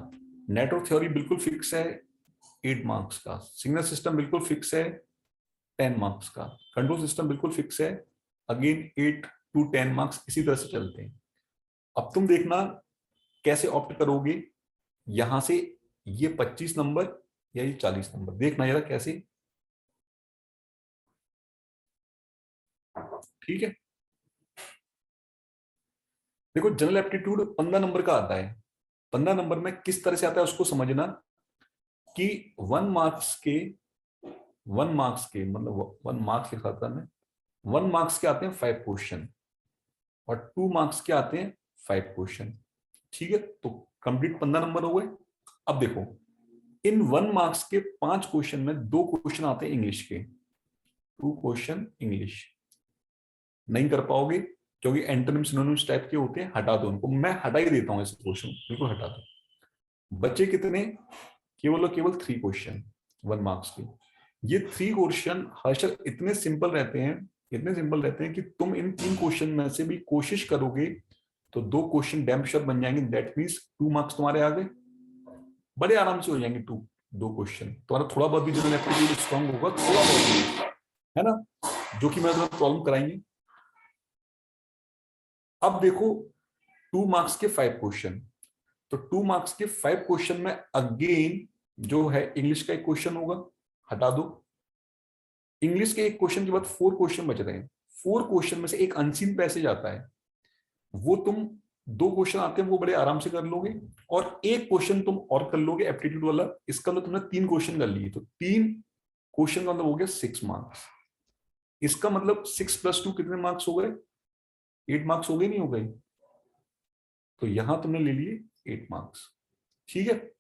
नेटवर्क थ्योरी बिल्कुल फिक्स है 8 मार्क्स का, सिग्नल सिस्टम बिल्कुल फिक्स है 10 मार्क्स का, कंट्रोल सिस्टम बिल्कुल फिक्स है अगेन 8 to 10 मार्क्स। इसी तरह से चलते हैं। अब तुम देखना कैसे ऑप्ट करोगे, यहां से ये 25 नंबर या ये 40 नंबर, देखना जरा कैसे, ठीक है। देखो, जनरल एप्टीट्यूड 15 नंबर का आता है। 15 नंबर में किस तरह से आता है उसको समझना कि 1 मार्क्स के मतलब 1 मार्क्स लिखा था मैं, 1 मार्क्स के आते हैं 5 क्वेश्चन और 2 मार्क्स के आते हैं 5 क्वेश्चन, ठीक है। तो कंप्लीट 15 नंबर हो गए। अब देखो, इन 1 मार्क्स के 5 क्वेश्चन में 2 क्वेश्चन आते हैं इंग्लिश के, 2 क्वेश्चन इंग्लिश नहीं कर पाओगे क्योंकि एंटोनिम सिनोनिम्स टाइप के होते हैं, हटा दो उनको, मैं हटा ही देता हूं ऐसे क्वेश्चन, बिल्कुल हटा दो। बच्चे कितने, केवल और केवल 3 क्वेश्चन 1 मार्क्स के। ये 3 क्वेश्चन हर्षल इतने सिंपल रहते हैं, इतने सिंपल रहते हैं कि तुम इन 3 क्वेश्चन में से भी कोशिश करोगे तो 2 क्वेश्चन डैम श्योर बन जाएंगे। दैट मींस 2 मार्क्स तुम्हारे आ गए, बड़े आराम से हो जाएंगे 2 क्वेश्चन। तुम्हारा थोड़ा बहुत भी जनरल एप्टीट्यूड स्ट्रांग होगा, थोड़ा बहुत भी, है ना, जो कि मैं तुम्हें प्रॉब्लम कराएंगे। अब देखो, 2 मार्क्स के 5 क्वेश्चन, तो 2 मार्क्स के 5 क्वेश्चन में अगेन जो है इंग्लिश का एक क्वेश्चन होगा, हटा दो। इंग्लिश के एक क्वेश्चन के बाद 4 क्वेश्चन बच रहे हैं। 4 क्वेश्चन में से एक अनसीन पैसेज आता है, वो तुम 2 क्वेश्चन आते हैं वो बड़े आराम से कर लोगे, और एक क्वेश्चन तुम और कर लोगे एप्टीट्यूड वाला। इसका मतलब तुमने 3 क्वेश्चन कर लिए, तो 3 क्वेश्चन का मतलब हो गया 6 मार्क्स। इसका मतलब 6 + 2 कितने मार्क्स हो गए, 8 मार्क्स हो गए, नहीं हो गए। तो यहां तुमने ले लिए 8 मार्क्स, ठीक है।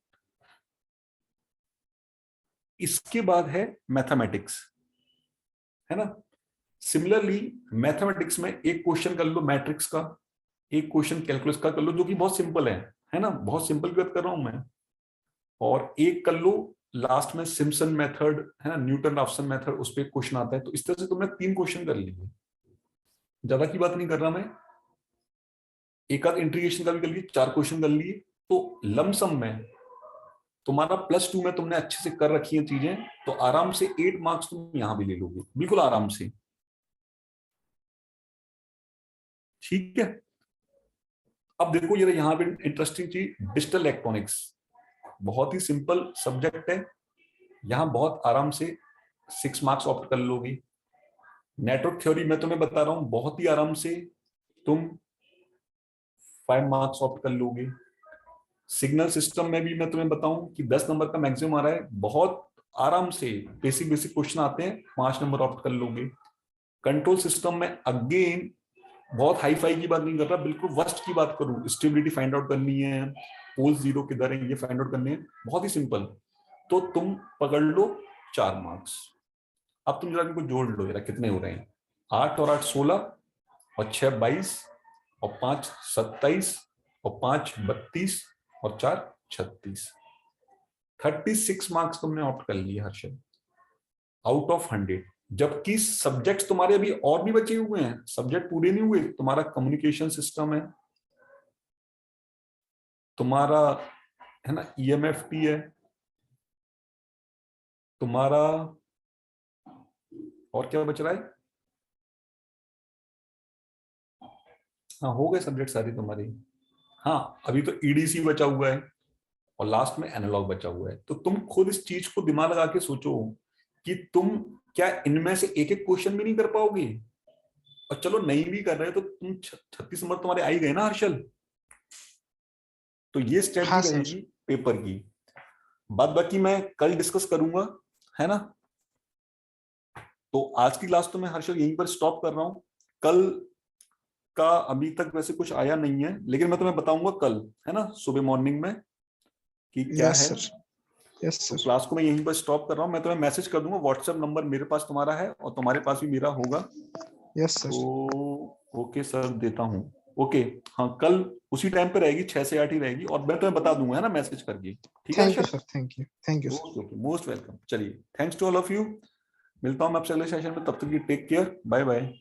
इसके बाद है मैथमेटिक्स, है ना। सिमिलरली मैथमेटिक्स में एक क्वेश्चन कर लो मैट्रिक्स का, एक क्वेश्चन कैलकुलस का कर लो, जो कि बहुत सिंपल है ना, बहुत सिंपल की बात कर रहा हूं मैं। और एक कर लो लास्ट में सिम्पसन मेथड, है ना, न्यूटन राफसन मेथड, उस पर क्वेश्चन आता है। तो इस तरह से तुमने 3 क्वेश्चन कर लिए, ज्यादा की बात नहीं कर रहा मैं। एक आध इंटीग्रेशन का भी कर लिए, 4 क्वेश्चन कर लिए। तो लमसम में तुम्हारा +2 में तुमने अच्छे से कर रखी है चीजें, तो आराम से 8 मार्क्स तुम यहां भी ले लोगे, बिल्कुल आराम से, ठीक है। अब देखो ये यहाँ पे इंटरेस्टिंग चीज, डिजिटल इलेक्ट्रॉनिक्स बहुत ही सिंपल सब्जेक्ट है, यहां बहुत आराम से 6 मार्क्स ऑप्ट कर लोगे। नेटवर्क थ्योरी मैं तुम्हें बता रहा हूं, बहुत ही आराम से तुम 5 मार्क्स ऑप्ट कर लोगे। सिग्नल सिस्टम में भी मैं तुम्हें बताऊं कि 10 नंबर का मैक्सिमम आ रहा है, बहुत आराम से बेसिक बेसिक क्वेश्चन आते हैं, 5 नंबर ऑप्ट कर लोगे। कंट्रोल सिस्टम में अगेन बहुत हाई फाई की बात नहीं कर रहा, बिल्कुल वर्स्ट की बात करूं, स्टेबिलिटी फाइंड आउट करनी है, पोल्स जीरो किधर है ये फाइंड आउट करने हैं, बहुत ही सिंपल। तो तुम पकड़ लो 4 मार्क्स। अब तुम जरा इनको जोड़ लो जरा, कितने हो रहे हैं? 8 और 8 16, और 6 22, और 5 27, और 5 32, और 4 36। 36 मार्क्स तुमने ऑप्ट कर लिए हर्षद, आउट ऑफ 100। जबकि सब्जेक्ट्स तुम्हारे अभी और भी बचे हुए हैं, सब्जेक्ट पूरे नहीं हुए। तुम्हारा कम्युनिकेशन सिस्टम है, तुम्हारा है ना EMFT है, तुम्हारा और क्या बच रहा है? हाँ, हो गए सब्जेक्ट सारी तुम्हारी। हाँ, अभी तो EDC बचा हुआ है, और लास्ट में एनालॉग बचा हुआ है। तो तुम खुद इस चीज को दिमाग लगा के सोचो कि तुम क्या इनमें से एक एक क्वेश्चन भी नहीं कर पाओगे? और चलो नहीं भी कर रहे तो तुम 36 नंबर तुम्हारे आ ही गए ना हर्षल। तो ये हाँ स्ट्रेटजी सर। रहेगी पेपर की। बात बाकी मैं कल डिस्कस करूंगा, है ना। तो आज की क्लास तो मैं हर्षल यहीं पर स्टॉप कर रहा हूं। कल का अभी तक वैसे कुछ आया नहीं है, लेकिन मैं तुम्हें बताऊंगा कल, है ना, सुबह मॉर्निंग में कि क्या यस है। सर। यस तो सर। क्लास को मैं यहीं पर स्टॉप कर रहा हूँ। मैं तुम्हें मैसेज कर दूंगा, व्हाट्सएप नंबर मेरे पास तुम्हारा है और तुम्हारे पास भी मेरा होगा। Yes sir. तो ओके सर, देता हूँ। ओके, हाँ, कल उसी टाइम पे रहेगी, 6 से 8 ही रहेगी, और मैं तुम्हें बता दूंगा, है ना, मैसेज करके। ठीक है thank you Harshal? Sir. Thank you. Thank you sir. Okay okay, most welcome. चलिए, thanks to all of you. मिलता हूँ मैं आपसे अगले सेशन में, तब तक की टेक केयर, बाय बाय।